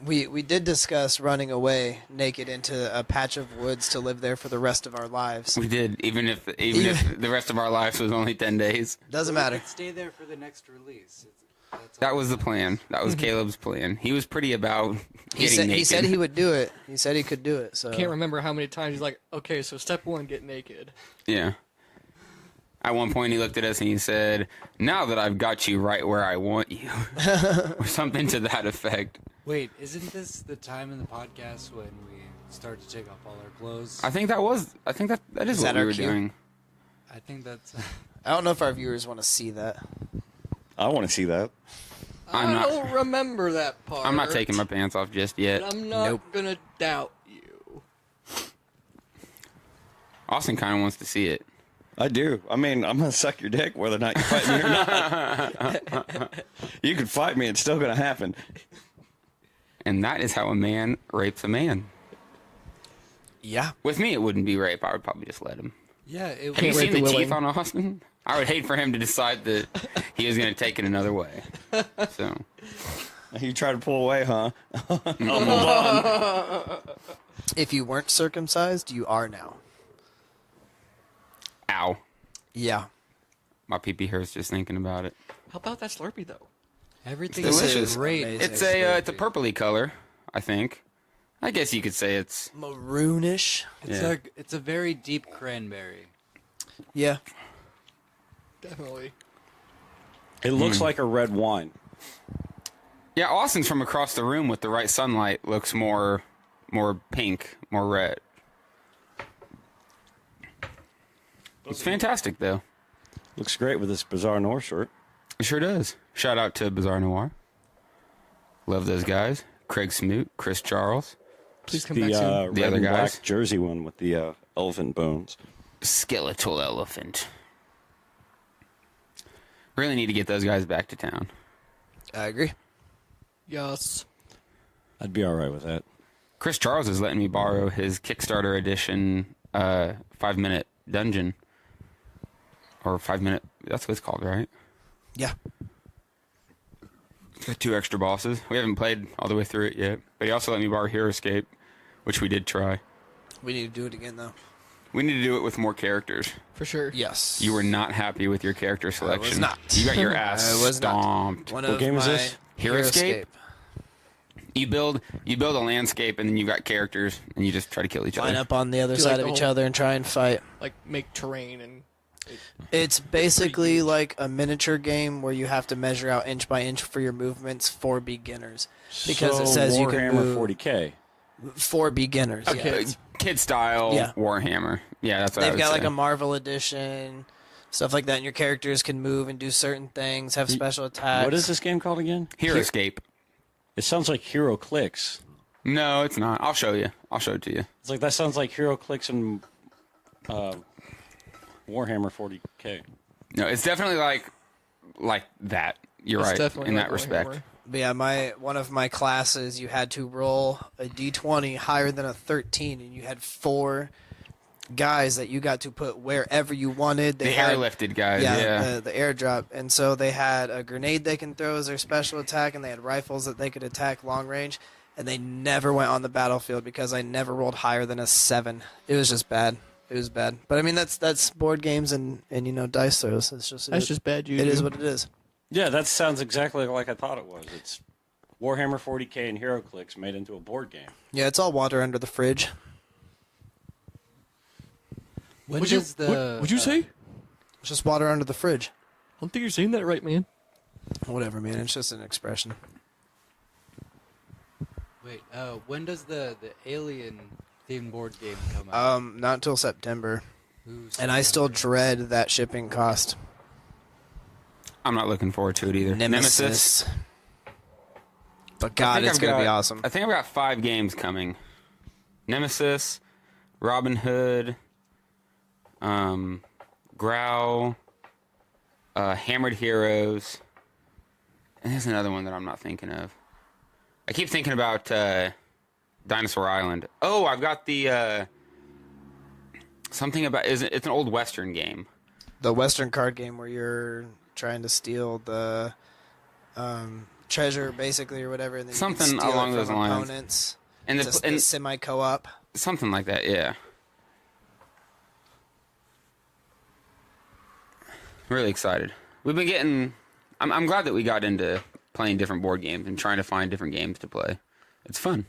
We did discuss running away naked into a patch of woods to live there for the rest of our lives. We did, even if the rest of our lives was only 10 days. Doesn't matter. stay there for the next release. That's That was the plan. That was Caleb's plan. He was pretty about getting naked. He said he would do it. He said he could do it. So Can't remember how many times he's like, okay, so step 1, get naked. Yeah. At one point, he looked at us and he said, "Now that I've got you right where I want you," or something to that effect. Wait, isn't this the time in the podcast when we start to take off all our clothes? I think that is what that we our were cue? doing. I think that's. I don't know if our viewers want to see that. I want to see that. I'm not- I don't remember that part. I'm not taking my pants off just yet. But I'm not Nope. gonna doubt you. Austin kind of wants to see it. I do. I mean, I'm going to suck your dick whether or not you fight me or not. You can fight me. It's still going to happen. And that is how a man rapes a man. Yeah. With me, it wouldn't be rape. I would probably just let him. Yeah, it Have you was. seen the the teeth willing. on Austin? I would hate for him to decide that he was going to take it another way. So, You try to pull away, huh? I'll move on. If you weren't circumcised, you are now. ow. Yeah. My pee-pee hurts just thinking about it. How about that Slurpee, though? Everything It's is delicious. great. Amazing. It's a purpley color, I think. I guess you could say it's... Maroonish. It's a very deep cranberry. Yeah. Definitely. It looks like a red wine. Yeah, Austin's from across the room with the right sunlight looks more pink, more red. It's fantastic, though. Looks great with this Bizarre Noir shirt. It sure does. Shout out to Bizarre Noir. Love those guys. Craig Smoot, Chris Charles, Please come back soon. The The red other and guys. black jersey one with the elephant bones. Skeletal Elephant. Really need to get those guys back to town. I agree. Yes. I'd be all right with that. Chris Charles is letting me borrow his Kickstarter edition 5-minute dungeon. Or 5-minute... That's what it's called, right? Yeah. It's got 2 extra bosses. We haven't played all the way through it yet. But he also let me borrow Hero Escape, which we did try. We need to do it again, though. We need to do it with more characters. For sure. Yes. You were not happy with your character selection. not. You got your ass I was not. stomped. One What of game is my this? Hero Escape? You build a landscape, and then you got characters, and you just try to kill each Line other. up on the other Do side like of the each whole- other and try and fight. Like, make terrain and... It's basically like a miniature game where you have to measure out inch by inch for your movements for beginners. Because so it says you can Warhammer move 40K. for beginners. Okay, Yeah. kid style Yeah. Warhammer. Yeah, that's what I They've would got say. like a Marvel edition, stuff like that, and your characters can move and do certain things, have special attacks. What is this game called again? Hero Escape. It sounds like Hero Clicks. No, it's not. I'll show you. I'll show it to you. It's like that sounds like Hero Clicks and Warhammer 40K. No, it's definitely like that. You're It's right definitely in like that respect. Warhammer. But yeah, one of my classes, you had to roll a d20 higher than a 13, and you had 4 guys that you got to put wherever you wanted. They The had, airlifted guys. Yeah. the airdrop. And so they had a grenade they can throw as their special attack, and they had rifles that they could attack long range. And they never went on the battlefield because I never rolled higher than a 7. It was just bad. It was bad. But I mean, that's board games and dice throws. It's just That's just bad juju. It is what it is. Yeah, that sounds exactly like I thought it was. It's Warhammer 40K and Hero Clicks made into a board game. Yeah, it's all water under the fridge. When Would you, does the would you say? It's just water under the fridge. I don't think you're saying that right, man. Whatever, man. It's just an expression. wait? When does the alien themed board game come out? Not until September. Who's And I still dread that shipping cost. I'm not looking forward to it either. Nemesis. But I God, think it's I've going to be got- awesome. I think I've got 5 games coming. Nemesis, Robin Hood, Growl, Hammered Heroes, and there's another one that I'm not thinking of. I keep thinking about Dinosaur Island. Oh, I've got the something about. It's an old Western game. The Western card game where you're trying to steal the treasure, basically, or whatever. And then Something you can steal along it those from lines. opponents. And It's a semi-co-op. something like that. Yeah. Really excited. We've been getting. I'm glad that we got into playing different board games and trying to find different games to play. It's fun.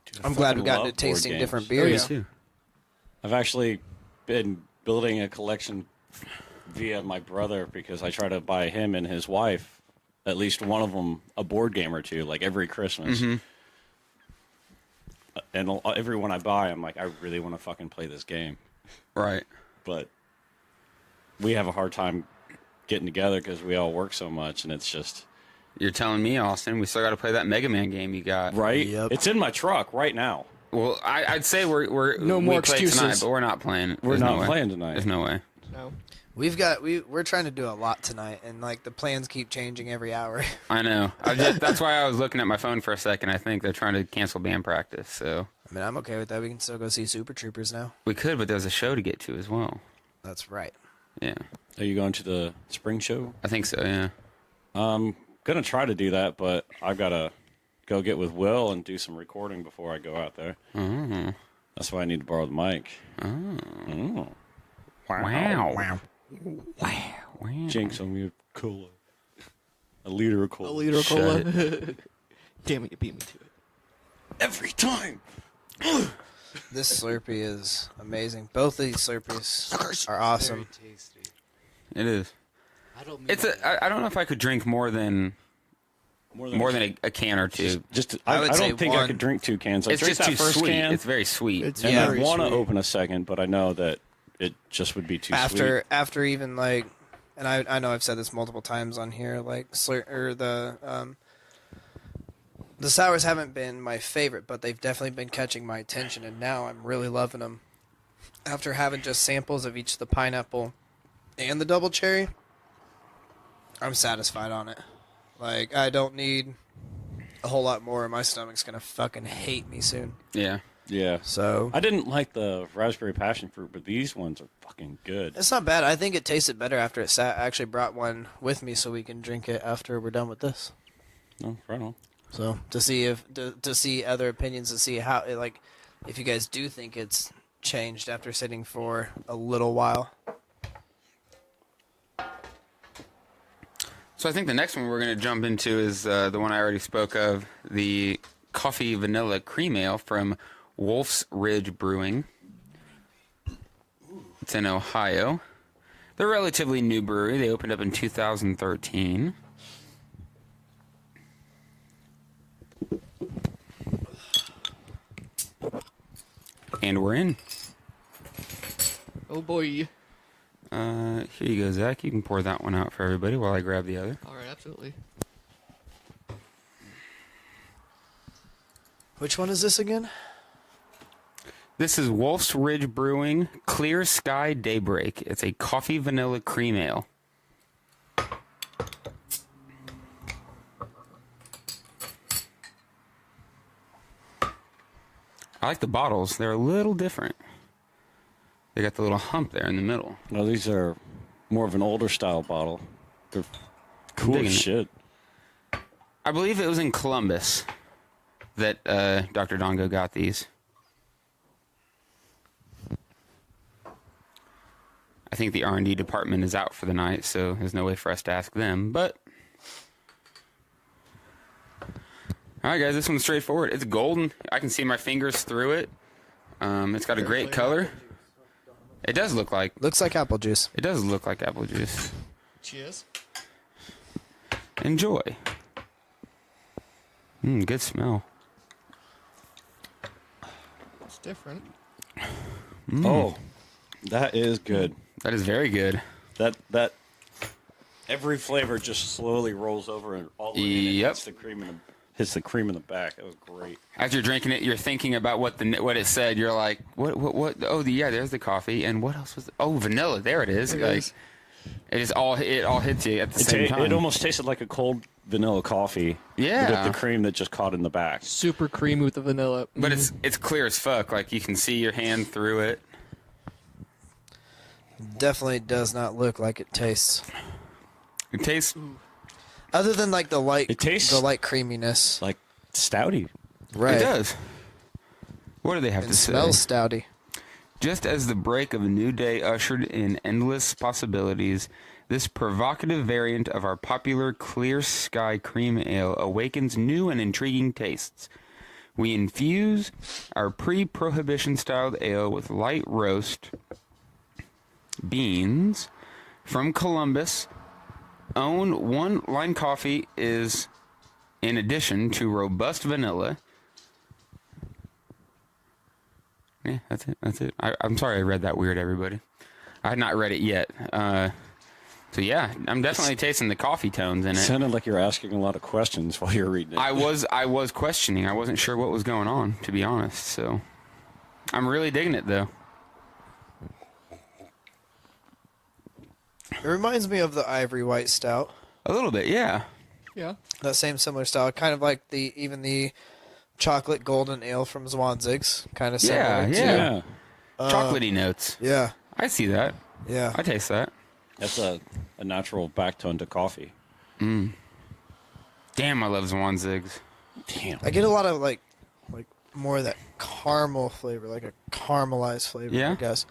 Dude, I'm glad we got love into board tasting games. different beers. too. I've actually been building a collection via my brother because I try to buy him and his wife, at least one of them, a board game or two, like every Christmas. Mm-hmm. And every one I buy, I'm like, I really want to fucking play this game. Right. But we have a hard time getting together because we all work so much, and it's just... You're telling me, Austin, we still got to play that Mega Man game you got. Right? Yep. It's in my truck right now. Well, I'd say we're No more we play excuses. tonight, but we're not playing. We're There's no not way. playing tonight. There's no way. No. We're trying to do a lot tonight, and like the plans keep changing every hour. I know. That's why I was looking at my phone for a second. I think they're trying to cancel band practice, so I mean, I'm okay with that. We can still go see Super Troopers now. we could, but there's a show to get to as well. That's right. Yeah, Are you going to the spring show? I think so. Yeah. Gonna try to do that, but I've got to go get with Will and do some recording before I go out there. Mm. That's why I need to borrow the mic. Wow. Wow. Wow. Jinx, I'm your cola. A liter of cola. A liter of Shut cola. Damn it, you beat me to it. Every time. This Slurpee is amazing. Both of these Slurpees are awesome. Very tasty. It is. I don't mean It's a. I don't know if I could drink more than a can or two. I would I say don't think I one. could drink 2 cans. I It's drink just that too first sweet. can, It's very sweet. It's and very I want to sweet. open a second, but I know that it just would be too sweet. After even like, and I know I've said this multiple times on here, like the sours haven't been my favorite, but they've definitely been catching my attention, and now I'm really loving them. After having just samples of each the pineapple and the double cherry, I'm satisfied on it. Like, I don't need a whole lot more, or my stomach's gonna fucking hate me soon. Yeah. Yeah. So I didn't like the raspberry passion fruit, but these ones are fucking good. it's not bad. I think it tasted better after it sat. I actually brought one with me so we can drink it after we're done with this. No, right on. So to see other opinions, to see how like if you guys do think it's changed after sitting for a little while. So I think the next one we're going to jump into is the one I already spoke of, the coffee vanilla cream ale from Wolf's Ridge Brewing. It's in Ohio. They're a relatively new brewery. They opened up in 2013. And we're in. Oh boy. Here you go, Zach. You can pour that one out for everybody while I grab the other. All right, absolutely. Which one is this again? This is Wolf's Ridge Brewing Clear Sky Daybreak. It's a coffee vanilla cream ale. I like the bottles. They're a little different. They got the little hump there in the middle. No, these are more of an older style bottle. They're cool digging as it. shit. I believe it was in Columbus that Dr. Dongo got these. I think the R&D department is out for the night, so there's no way for us to ask them, but... Alright guys, this one's straightforward. It's golden. I can see my fingers through it. It's got a great color. It does look like... Looks like apple juice. It does look like apple juice. Cheers. Enjoy. Good smell. It's different. Oh, that is good. That is very good. That every flavor just slowly rolls over and all the way in and Yep. hits the cream in the back. That was great. As you're drinking it, you're thinking about what it said. You're like, what? Oh, yeah, there's the coffee. And what else was it? Oh, vanilla. There it is. There it is. It all hits you at the same time. It almost tasted like a cold vanilla coffee. Yeah. With the cream that just caught in the back. Super creamy with the vanilla. But it's clear as fuck. Like, you can see your hand through it. Definitely does not look like it tastes. It tastes... Other than like the light, It tastes the light creaminess. like stouty. Right. It does. What do they have It to say? smells stouty. Just as the break of a new day ushered in endless possibilities, this provocative variant of our popular Clear Sky Cream Ale awakens new and intriguing tastes. We infuse our pre-prohibition styled ale with light roast beans from Columbus. Own one line coffee is in addition to robust vanilla. Yeah, that's it. I'm sorry I read that weird, everybody. I had not read it yet. So yeah, I'm definitely tasting the coffee tones in It it. sounded like you're asking a lot of questions while you're reading it. I was questioning. I wasn't sure what was going on, to be honest. So I'm really digging it, though. It reminds me of the Ivory White Stout. A little bit, yeah. Yeah. That same similar style, kind of like the chocolate golden ale from Zwanzig's, kind of similar. Yeah. Chocolatey notes. Yeah. I see that. Yeah. I taste that. That's a natural backtone to coffee. Damn, I love Zwanzig's. Damn. I get a lot of like more of that caramel flavor, like a caramelized flavor, Yeah? I guess,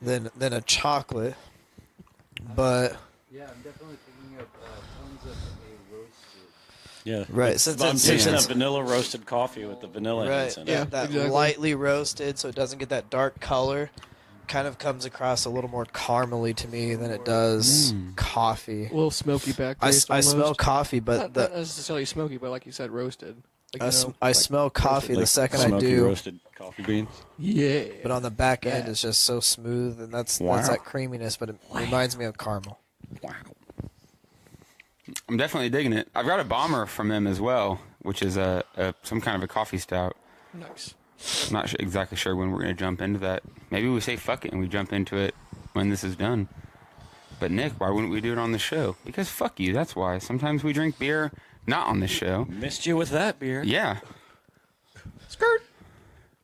than a chocolate. But Yeah, I'm definitely picking up tons of a roasted. Yeah. right, since I'm it's, tasting since a vanilla roasted coffee with the vanilla right, hints in it. yeah, that exactly. lightly roasted, so it doesn't get that dark color. Kind of comes across a little more caramely to me than it does coffee. A little smoky back I taste smell almost. coffee, but Not necessarily smoky, but like you said, roasted. Like, I, you know, I like- smell coffee the Like second I smoky do. roasted coffee beans. Yeah. But on the back end, Yeah. it's just so smooth, and that's Wow. that creaminess. But it reminds me of caramel. I'm definitely digging it. I've got a bomber from them as well, which is some kind of a coffee stout. Nice. I'm not exactly sure when we're going to jump into that. Maybe we say fuck it and we jump into it when this is done. But Nick, why wouldn't we do it on the show? Because fuck you, that's why. Sometimes we drink beer not on the show. Missed you with that beer. Yeah. Skirt.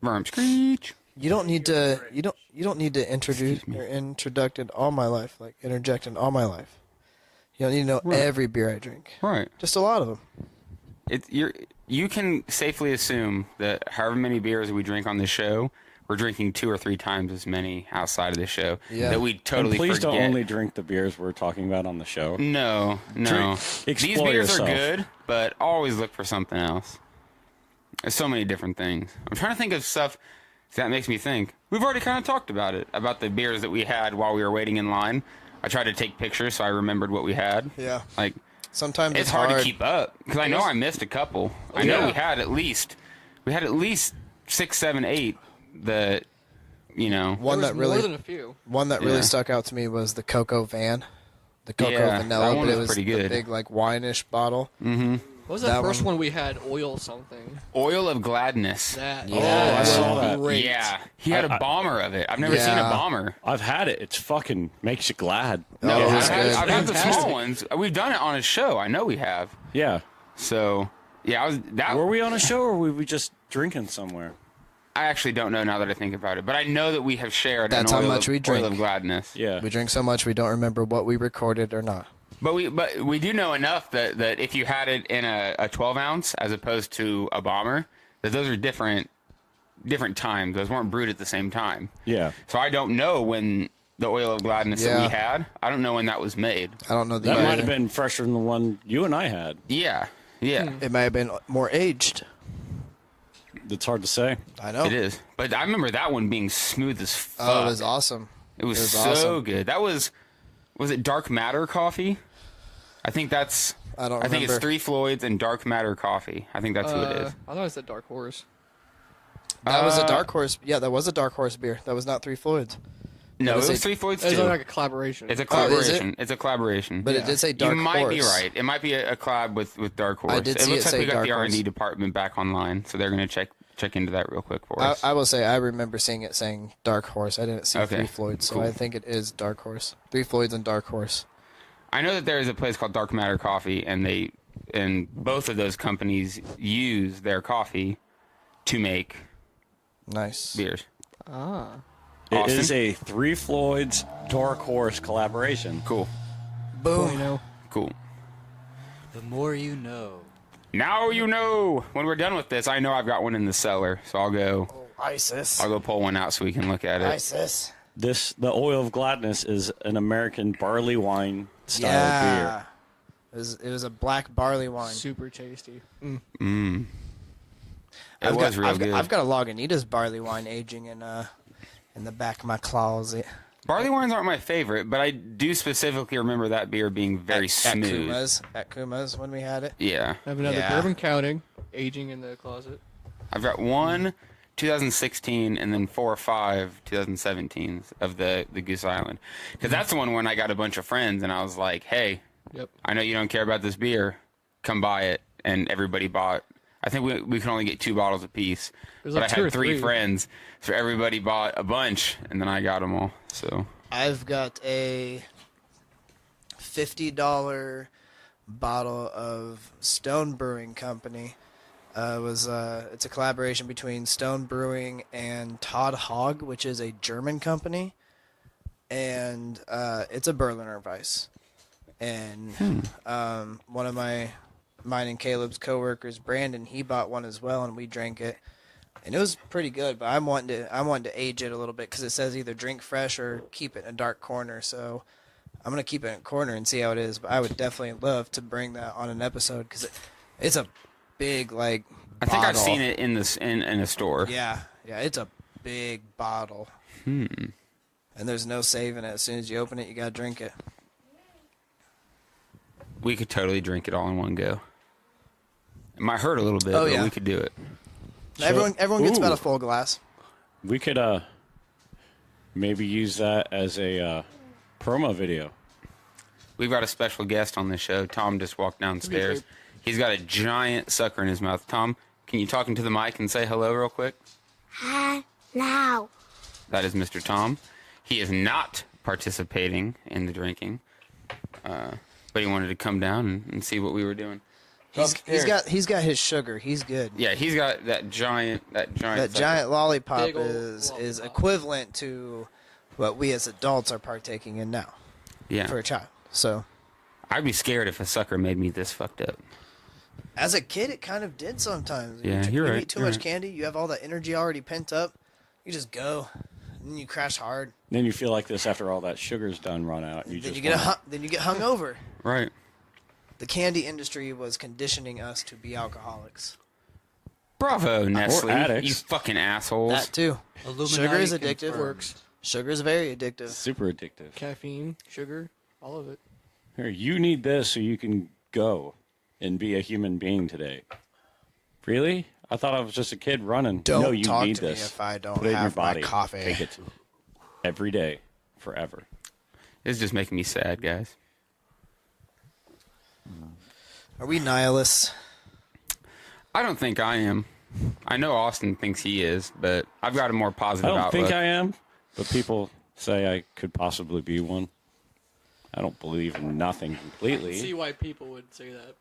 Verm screech. You don't need to. You don't need to introduce or introduct in all my life, like interject in all my life. You don't need to know every beer I drink. Right. Just a lot of them. You can safely assume that however many beers we drink on the show, we're drinking 2 or 3 times as many outside of the show. Yeah. That we totally And please forget. don't only drink the beers we're talking about on the show. No. These explore beers yourself. are good, but always look for something else. There's so many different things. I'm trying to think of stuff that makes me think. We've already kind of talked about it, about the beers that we had while we were waiting in line. I tried to take pictures so I remembered what we had. Yeah. Like, Sometimes it's hard to keep up because I know I missed a couple. I know yeah. we had at least 6, 7, 8 that, you know. One There that was more really than a few. one that really Yeah. stuck out to me was the Cocoa Van, the Cocoa Yeah, Vanilla. that one but it was was pretty the good. big like wine-ish bottle. What was that That first one- one we had? Oil something. Oil of Gladness. That. Yeah. Oh, I saw that. Great. Yeah. He had a bomber of it. I've never seen a Yeah. bomber. I've had it. It's fucking makes you glad. No, Oh, I've it's had, good. I've had the Fantastic. small ones. We've done it on a show. I know we have. Yeah. So, yeah, Were we on a show or were we just drinking somewhere? I actually don't know now that I think about it, but I know that we have shared That's an how oil much of, we drink. Oil of Gladness. Yeah. We drink so much we don't remember what we recorded or not. But we do know enough that if you had it in a 12 ounce as opposed to a bomber, that those are different times. Those weren't brewed at the same time. Yeah. So I don't know when the Oil of Gladness that Yeah. we had. I don't know when that was made. I don't know the That year. might have been fresher than the one you and I had. Yeah. Yeah. It may have been more aged. It's hard to say. I know. It is. But I remember that one being smooth as fuck. Oh, it was awesome. It was so awesome. good. That was it Dark Matter coffee? I think that's. I don't think it's remember. 3 Floyds and Dark Matter coffee. I think that's who it is. I thought it said Dark Horse. That was a Dark Horse. Yeah, that was a Dark Horse beer. That was not Three Floyds. No, it was was a- 3 Floyds It's too. like a collaboration. It's a Oh, is it? collaboration. It's a collaboration. But it did say Dark you Horse. might be right. It might be a collab with Dark Horse. I did it see looks it like say we got Dark the R&D Horse. department back online, so they're going to check into that real quick for us. I will say I remember seeing it saying Dark Horse. I didn't see Okay, Three Floyds, so cool. I think it is Dark Horse. Three Floyds and Dark Horse. I know that there is a place called Dark Matter Coffee, and they and both of those companies use their coffee to make Nice. beers. It Austin? is a Three Floyds Dark Horse collaboration. Cool. Boom. Cool. The more you know. Now you know. When we're done with this, I know I've got one in the cellar, so I'll go ISIS. pull one out so we can look at it. ISIS. The Oil of Gladness is an American barley wine style Yeah. It was a black barley wine. Super tasty. It I've was got, real I've good. Got, I've got a Lagunitas barley wine aging in the back of my closet. Barley wines aren't my favorite, but I do specifically remember that beer being very smooth. At Kuma's when we had it. Yeah. I have another Yeah. bourbon counting, aging in the closet. I've got one 2016 and then 4 or 5 2017s of the Goose Island. Because that's the one when I got a bunch of friends and I was like, hey, Yep. I know you don't care about this beer. Come buy it. And everybody bought. I think we could only get 2 bottles apiece. was But like I 2 or had 3 3. friends. So everybody bought a bunch and then I got them all. So I've got a $50 bottle of Stone Brewing Company. It's a collaboration between Stone Brewing and Todd Hogg, which is a German company, and it's a Berliner Weiss. And one of mine and Caleb's coworkers, Brandon, he bought one as well, and we drank it, and it was pretty good. But I'm wanting to age it a little bit because it says either drink fresh or keep it in a dark corner. So I'm gonna keep it in a corner and see how it is. But I would definitely love to bring that on an episode because it's a big I think I've bottle. seen it in a store. Yeah, it's a big bottle. And there's no saving it. As soon as you open it, you gotta drink it. We could totally drink it all in one go. It might hurt a little bit, Oh, but yeah. we could do it. Everyone gets Ooh. about a full glass. We could maybe use that as a promo video. We've got a special guest on the show. Tom just walked downstairs. He's got a giant sucker in his mouth. Tom, can you talk into the mic and say hello real quick? Hello. That is Mr. Tom. He is not participating in the drinking, but he wanted to come down and see what we were doing. He's got his sugar. He's good. Yeah, he's got that giant That sucker. giant lollipop Big old is lollipop. equivalent to what we as adults are partaking in now Yeah, for a child. So I'd be scared if a sucker made me this fucked up. as a kid, it kind of did sometimes. Yeah, you you're right, eat too you're much right. candy, you have all that energy already pent up. You just go, and then you crash hard. Then you feel like this after all that sugar's done run out. Then just you get wanna- then you get hung over. Right. The candy industry was conditioning us to be alcoholics. Bravo, Nestle. addicts. You fucking assholes. That too. Illuminati Sugar is addictive. confirmed. Sugar is very addictive. super addictive. Caffeine, sugar, all of it. Here, you need this so you can go and be a human being today. Really? I thought I was just a kid running. Don't no, you talk need to me this. if I don't Put it in your have my body. coffee. Take it every day, forever. It's just making me sad, guys. Are we nihilists? I don't think I am. I know Austin thinks he is, but I've got a more I positive don't outlook. think I am, but people say I could possibly be one. I don't believe in nothing See completely. why people would say that,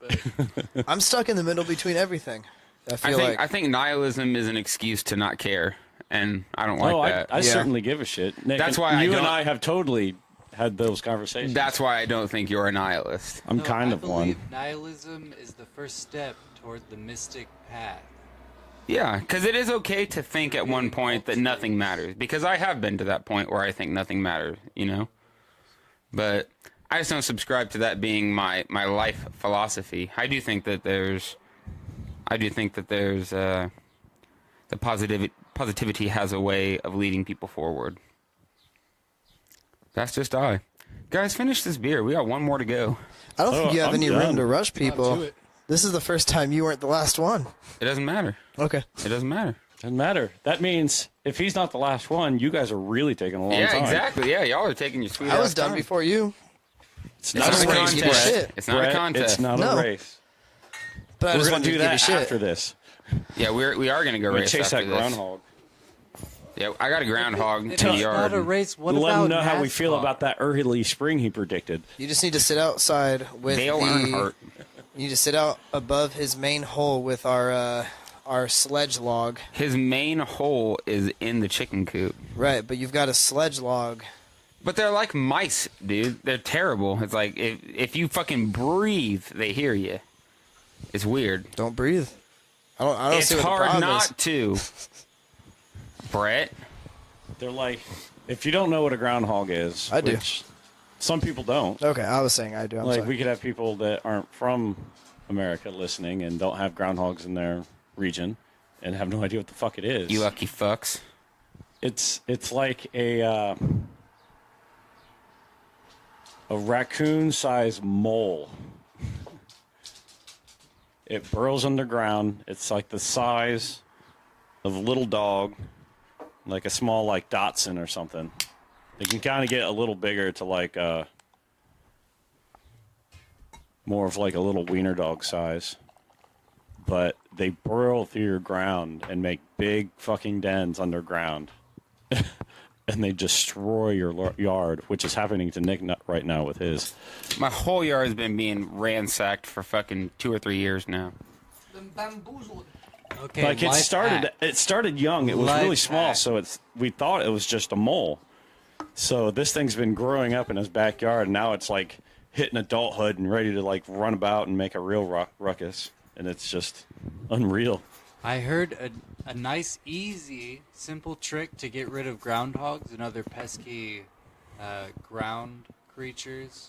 but I'm stuck in the middle between everything. I feel I think nihilism is an excuse to not care, and I don't like Oh, that. I certainly give a shit. Nick, That's why I you and don't- I have totally had those conversations. That's why I don't think you're a nihilist. I'm No, kind I of one. believe nihilism is the first step toward the mystic path. Yeah, because it is okay to think at one point that nothing matters. Because I have been to that point where I think nothing matters, you know? But I just don't subscribe to that being my life philosophy. I do think that there's the positivity has a way of leading people forward. That's just I. Guys, finish this beer. We got one more to go. I don't think you have I'm any done. room to rush to people. it. This is the first time you weren't the last one. It doesn't matter. Okay. It doesn't matter. Doesn't matter. That means if he's not the last one, you guys are really taking a long Yeah, time. exactly. Yeah, y'all are taking your sweet I was ass done time. before you. It's It's not not a a race, give you contest. shit. It's not a Brett. contest. It's not No. a race. But I We're just going wanted to do give you that shit. after this. Yeah, we are going to go We're going race to chase after that this. groundhog. Yeah, I got a groundhog in It's the not yard. a race. What Let about him know how we feel NASCAR? about that early spring he predicted. You just need to sit outside with Dale the Earnhardt. You just sit out above his main hole with our sledge log. His main hole is in the chicken coop. Right, but you've got a sledge log. But they're like mice, dude. They're terrible. It's like if you fucking breathe, they hear you. It's weird. Don't breathe. I don't see what the hard problem not is. to. Brett? They're like, if you don't know what a groundhog is, I do. which some people don't. Okay, I was saying I do. I'm Like, sorry. we could have people that aren't from America listening and don't have groundhogs in their region and have no idea what the fuck it is. You lucky fucks. It's like a raccoon-sized mole. It burrows underground. It's like the size of a little dog, like a small like Dachshund or something. It can kind of get a little bigger to like more of like a little wiener dog size. But they burrow through your ground and make big fucking dens underground. And they destroy your yard, which is happening to Nick right now with his. My whole yard has been being ransacked for fucking 2 or 3 years now. Been bamboozled. Okay, Like life hack. it started young. It was Life really small, hack. so we thought it was just a mole. So this thing's been growing up in his backyard, and now it's like hitting adulthood and ready to like run about and make a real ruckus, and it's just unreal. I heard a nice, easy, simple trick to get rid of groundhogs and other pesky ground creatures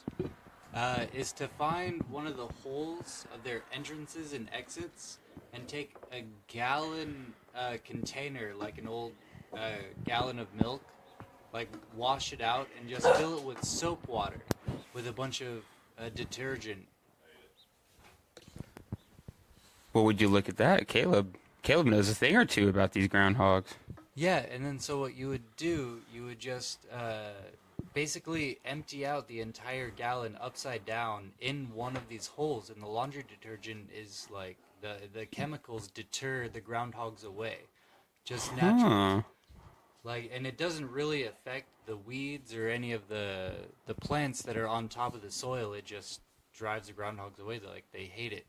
is to find one of the holes of their entrances and exits and take a gallon container, like an old gallon of milk, like wash it out and just fill it with soap water with a bunch of detergent. Well, would you look at that? Caleb knows a thing or two about these groundhogs. Yeah, and then so what you would do, you would just basically empty out the entire gallon upside down in one of these holes, and the laundry detergent is like the chemicals deter the groundhogs away, just naturally. Like, and it doesn't really affect the weeds or any of the plants that are on top of the soil. It just drives the groundhogs away. They hate it.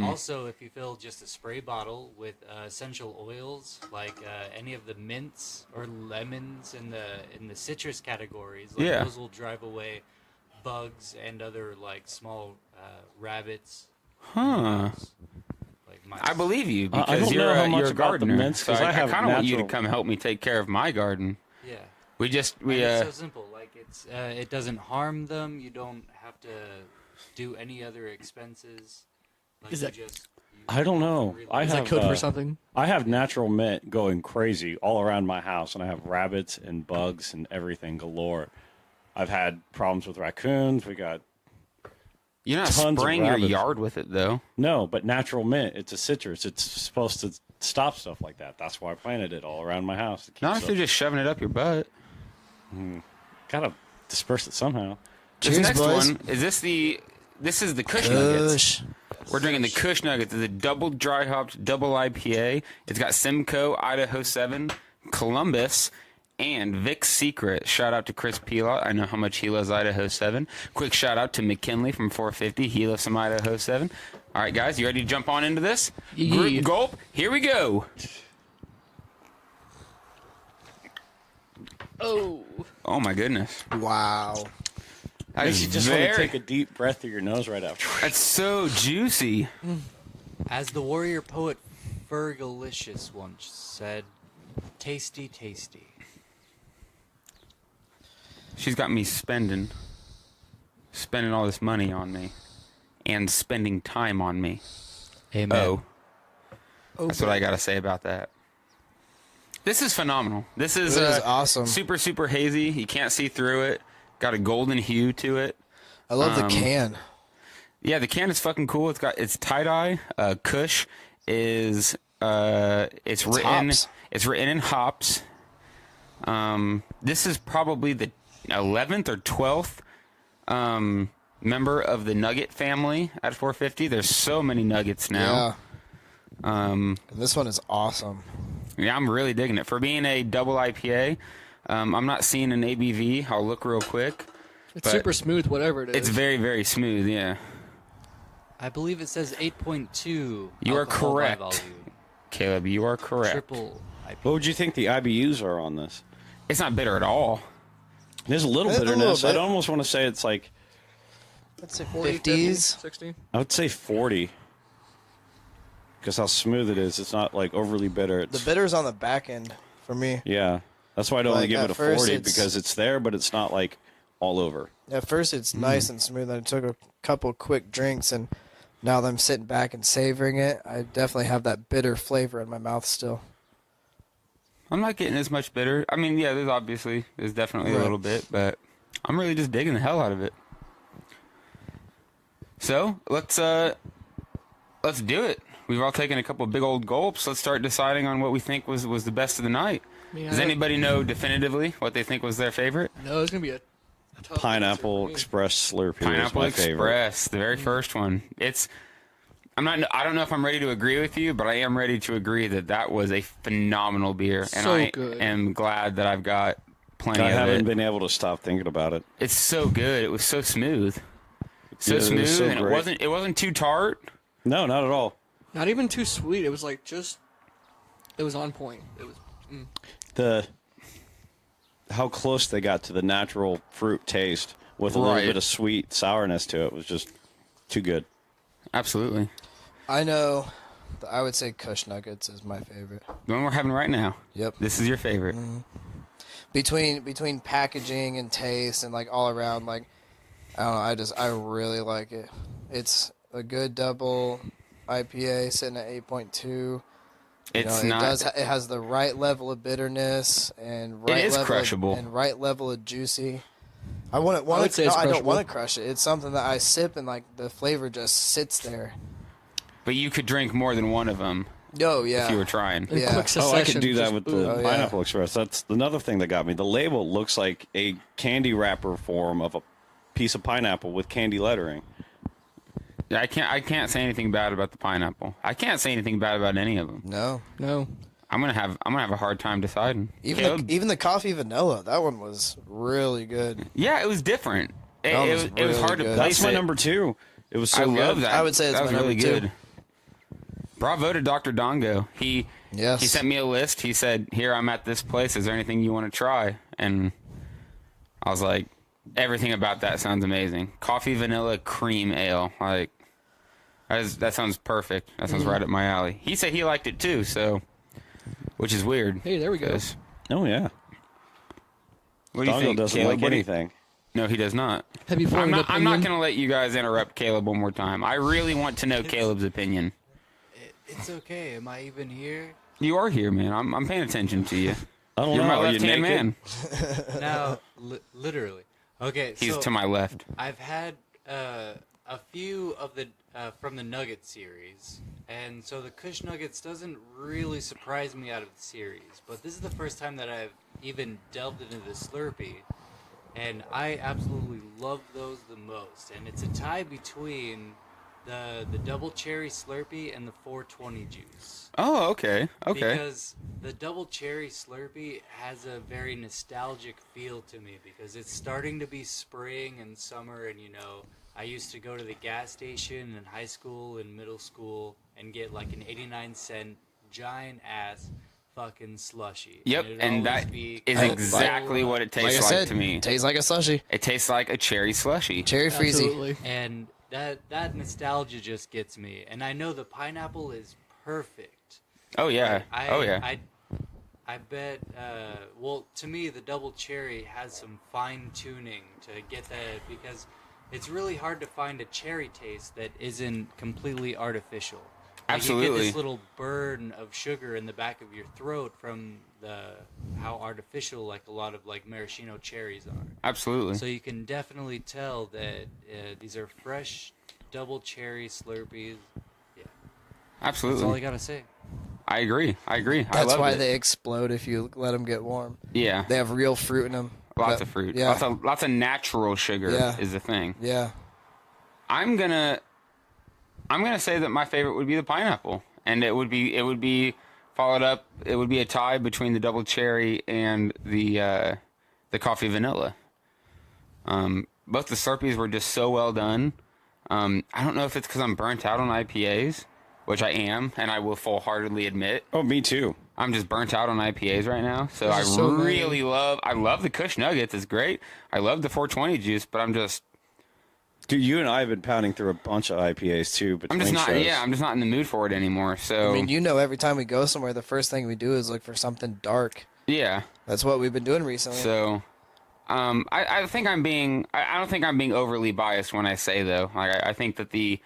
Also, if you fill just a spray bottle with essential oils, like any of the mints or lemons in the citrus categories, like those will drive away bugs and other like small rabbits. Like mice. I believe you I because don't know how much you're a about the gardener. mints, 'cause so I have kind of want you to natural- come help me take care of my garden. Yeah. It's so simple. Like it doesn't harm them. You don't have to do any other expenses. Like Is you that- just, I don't know. I Is have that code for something? I have natural mint going crazy all around my house, and I have rabbits and bugs and everything galore. I've had problems with raccoons. We got you're not tons of spraying your rabbits. yard with it though. no, but natural mint. It's a citrus. It's supposed to stop stuff like that. That's why I planted it all around my house. To keep Not if you're just shoving it up your butt. gotta disperse it somehow. This Cheers, next boys. one this is the Kush Nuggets. Kush. We're drinking the Kush Nuggets. It's a double dry hopped double IPA. It's got Simcoe, Idaho 7, Columbus, and Vic's Secret. Shout out to Chris Pelot. I know how much he loves Idaho 7. Quick shout out to McKinley from 450. He loves some Idaho 7. All right, guys, you ready to jump on into this? Group gulp. Here we go. Oh my goodness. Wow. That Makes is you just want to very, take a deep breath through your nose right after. that's so juicy. as the warrior poet Fergalicious once said, "Tasty, tasty." She's got me spending all this money on me and spending time on me. Amen. That's what I got to say about that. This is phenomenal. This is, It is awesome. Super, super hazy. You can't see through it. Got a golden hue to it. I love the can. Yeah, the can is fucking cool. It's tie-dye. Kush is it's written hops. it's written in hops. This is probably the 11th or 12th member of the Nugget family at 450. There's so many Nuggets now. Yeah. And this one is awesome. Yeah, I'm really digging it. For being a double IPA, I'm not seeing an ABV. I'll look real quick. It's but super smooth, whatever it is. It's very, very smooth, yeah. I believe it says 8.2. You are alcohol by correct. volume. Caleb, you are correct. Triple IPA. What would you think the IBUs are on this? It's not bitter at all. There's a little A little bitterness. bit. I'd almost want to say it's like, Let's say 40, 50s. 60. I would say 40. Because how smooth it is. It's not like overly bitter. It's, The bitter's on the back end for me. yeah. That's why I don't want to Like, give at it a first 40 it's- because it's there, but it's not like all over. At first, it's nice and smooth. I took a couple quick drinks, and now that I'm sitting back and savoring it, I definitely have that bitter flavor in my mouth still. I'm not getting as much bitter. I mean, yeah, there's definitely a Right. little bit, but I'm really just digging the hell out of it. So let's do it. We've all taken a couple big old gulps. Let's start deciding on what we think was the best of the night. Yeah. Does anybody know definitively what they think was their favorite? No, it's gonna be a tough Pineapple answer for me. Express Slurpee Pineapple was my favorite. Express, the very first one. I don't know if I'm ready to agree with you, but I am ready to agree that was a phenomenal beer, and So I good. am glad that I've got plenty I of haven't it. been able to stop thinking about it. It's so good. It was so smooth, so Yeah, it was smooth, so and great. it wasn't too tart. No, not at all. Not even too sweet. It was like it was on point. It was. How close they got to the natural fruit taste with a little Right. bit of sweet sourness to it was just too good. Absolutely. I know. I would say Kush Nuggets is my favorite. The one we're having right now. Yep. This is your favorite. Between packaging and taste and like all around, like I don't know, I really like it. It's a good double IPA sitting at 8.2. It's not. It has the right level of bitterness and right It is level crushable. and right level of juicy. I would say it's I don't crushable. want to crush it. It's something that I sip and like the flavor just sits there. But you could drink more than one of them Oh yeah. if you were trying. In Yeah. quick Oh, I could succession, do that just with boom. the Oh, yeah. Pineapple Express. That's another thing that got me. The label looks like a candy wrapper form of a piece of pineapple with candy lettering. Yeah, I can't say anything bad about the pineapple. I can't say anything bad about any of them. No. No. I'm gonna have a hard time deciding. Caleb? Even the coffee vanilla, that one was really good. Yeah, it was different. It That was was it was really hard to good. place That's my it. number 2. It was so I love good. that. I would say it's that was my really number two. good. Bravo to Dr. Dongo. He Yes. sent me a list. He said, "Here, I'm at this place. Is there anything you want to try?" And I was like, "Everything about that sounds amazing. Coffee, vanilla, cream ale. Like that sounds perfect. That sounds right up my alley." He said he liked it too. So, which is weird. Hey, there we go. 'cause- Oh, yeah. What do you Dongo think, doesn't Caleb? like What do you- anything. No, he does not. Have you formed I'm an not opinion? going to let you guys interrupt Caleb one more time. I really want to know Caleb's opinion. It's okay. Am I even here? You are here, man. I'm paying attention to you. I don't You're know. my Are you left-hand naked? man. Now, literally. Okay, He's so to my left. I've had a few of the from the Nugget series, and so the Kush Nuggets doesn't really surprise me out of the series. But this is the first time that I've even delved into the Slurpee, and I absolutely love those the most. And it's a tie between the double cherry Slurpee and the 420 juice. Oh, okay. Okay. Because the double cherry Slurpee has a very nostalgic feel to me because it's starting to be spring and summer, and I used to go to the gas station in high school and middle school and get like an 89-cent giant ass fucking slushy. Yep, it'd and always that be is so exactly what it tastes Like I like said, to me. tastes like a slushy. It tastes like a cherry slushy. Cherry freezy. Absolutely. And that nostalgia just gets me. And I know the pineapple is perfect. Oh yeah. Oh yeah. I bet. Well, to me, the double cherry has some fine tuning to get that because it's really hard to find a cherry taste that isn't completely artificial. Like, you get Absolutely. this little burn of sugar in the back of your throat from how artificial like a lot of like maraschino cherries are. Absolutely. So you can definitely tell that these are fresh double cherry Slurpees. Yeah, that's all Absolutely. I gotta say. I agree. I That's love why it. they explode if you let them get warm. Yeah. They have real fruit in them. Lots of fruit. Yeah. Lots of natural sugar Yeah. is the thing. Yeah. I'm gonna say that my favorite would be the pineapple, and it would be followed up. It would be a tie between the double cherry and the coffee vanilla. Both the Slurpees were just so well done. I don't know if it's because I'm burnt out on IPAs, which I am, and I will full-heartedly admit. Oh, me too. I'm just burnt out on IPAs right now, so I so really love the Kush Nuggets. It's great. I love the 420 juice, but I'm just... Dude, you and I have been pounding through a bunch of IPAs too. I'm just not in the mood for it anymore. So I mean, every time we go somewhere, the first thing we do is look for something dark. Yeah, that's what we've been doing recently. So, I think I don't think I'm being overly biased when I say though. Like I think that the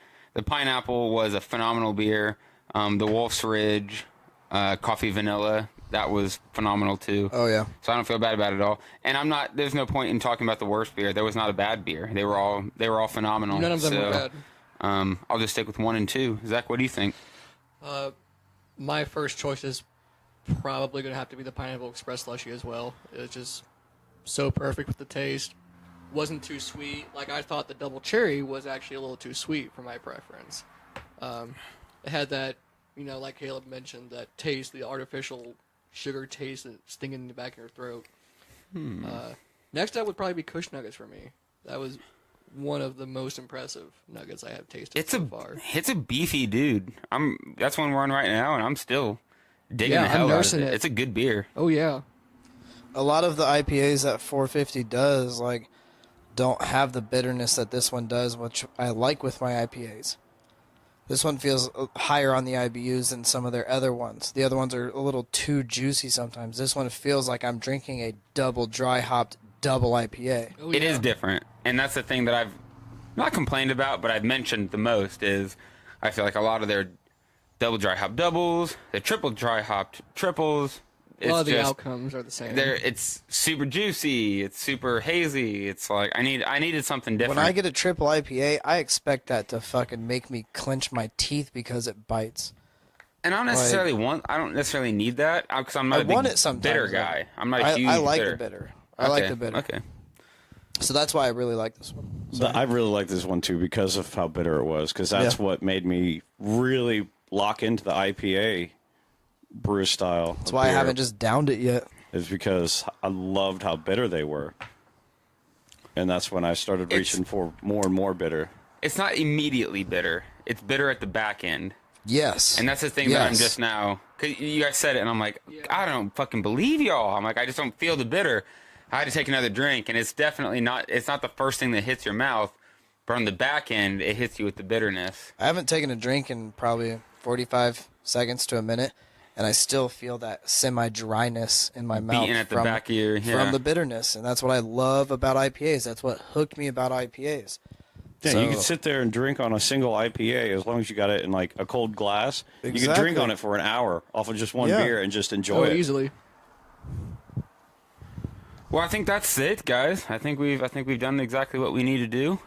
pineapple was a phenomenal beer. The Wolf's Ridge, coffee vanilla. That was phenomenal too. Oh yeah. So I don't feel bad about it at all. And there's no point in talking about the worst beer. There was not a bad beer. They were all phenomenal. None of them were bad. I'll just stick with 1 and 2. Zach, what do you think? My first choice is probably going to have to be the Pineapple Express Slushy as well. It was just so perfect with the taste. Wasn't too sweet. Like I thought the double cherry was actually a little too sweet for my preference. It had that, like Caleb mentioned, that taste, the artificial sugar taste and stinging in the back of your throat. Next up would probably be Kush Nuggets for me. That was one of the most impressive nuggets I have tasted so far. It's a beefy dude. That's one we're on right now, and I'm still digging the hell out of it. It's a good beer. Oh yeah. A lot of the IPAs that 450 does don't have the bitterness that this one does, which I like with my IPAs. This one feels higher on the IBUs than some of their other ones. The other ones are a little too juicy sometimes. This one feels like I'm drinking a double dry hopped double IPA. Oh, yeah. It is different, and that's the thing that I've not complained about, but I've mentioned the most is I feel like a lot of their double dry hop doubles, their triple dry hopped triples. A lot of the outcomes are the same. It's super juicy. It's super hazy. It's like I needed something different. When I get a triple IPA, I expect that to fucking make me clench my teeth because it bites. And I don't necessarily need that because I'm not a big bitter guy. I'm not a huge I like bitter. the bitter. I like the bitter. Okay. So that's why I really like this one. I really like this one too because of how bitter it was. Because that's what made me really lock into the IPA brew style. That's why I haven't just downed it yet. Is because I loved how bitter they were. And that's when I started reaching for more and more bitter. It's not immediately bitter. It's bitter at the back end. Yes. And that's the thing that I'm just now... Cause you guys said it, and I'm like, I don't fucking believe y'all. I'm like, I just don't feel the bitter. I had to take another drink, and it's definitely not... It's not the first thing that hits your mouth, but on the back end, it hits you with the bitterness. I haven't taken a drink in probably 45 seconds to a minute, and I still feel that semi-dryness in my mouth at the back of your, from the bitterness. And that's what I love about IPAs. That's what hooked me about IPAs. Yeah, you could sit there and drink on a single IPA as long as you got it in like a cold glass. Exactly. You could drink on it for an hour off of just one beer and just enjoy it easily. Well, I think that's it, guys. I think we've done exactly what we need to do.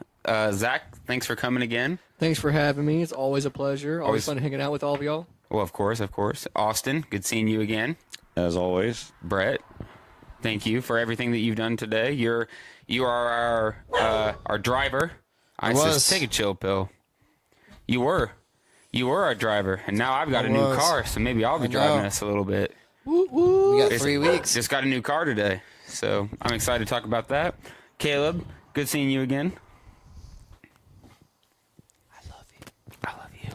Zach, thanks for coming again. Thanks for having me. It's always a pleasure. Always fun hanging out with all of y'all. Well, of course. Austin, good seeing you again. As always. Brett, thank you for everything that you've done today. You are our driver. I said, take a chill pill. You were our driver, and now I've got a new car, so maybe I'll be driving us a little bit. Woo woo. We got 3 weeks. Just got a new car today, so I'm excited to talk about that. Caleb, good seeing you again. I love you.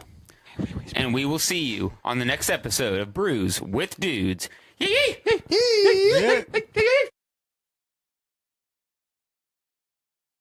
And we will see you on the next episode of Brews with Dudes. Yee!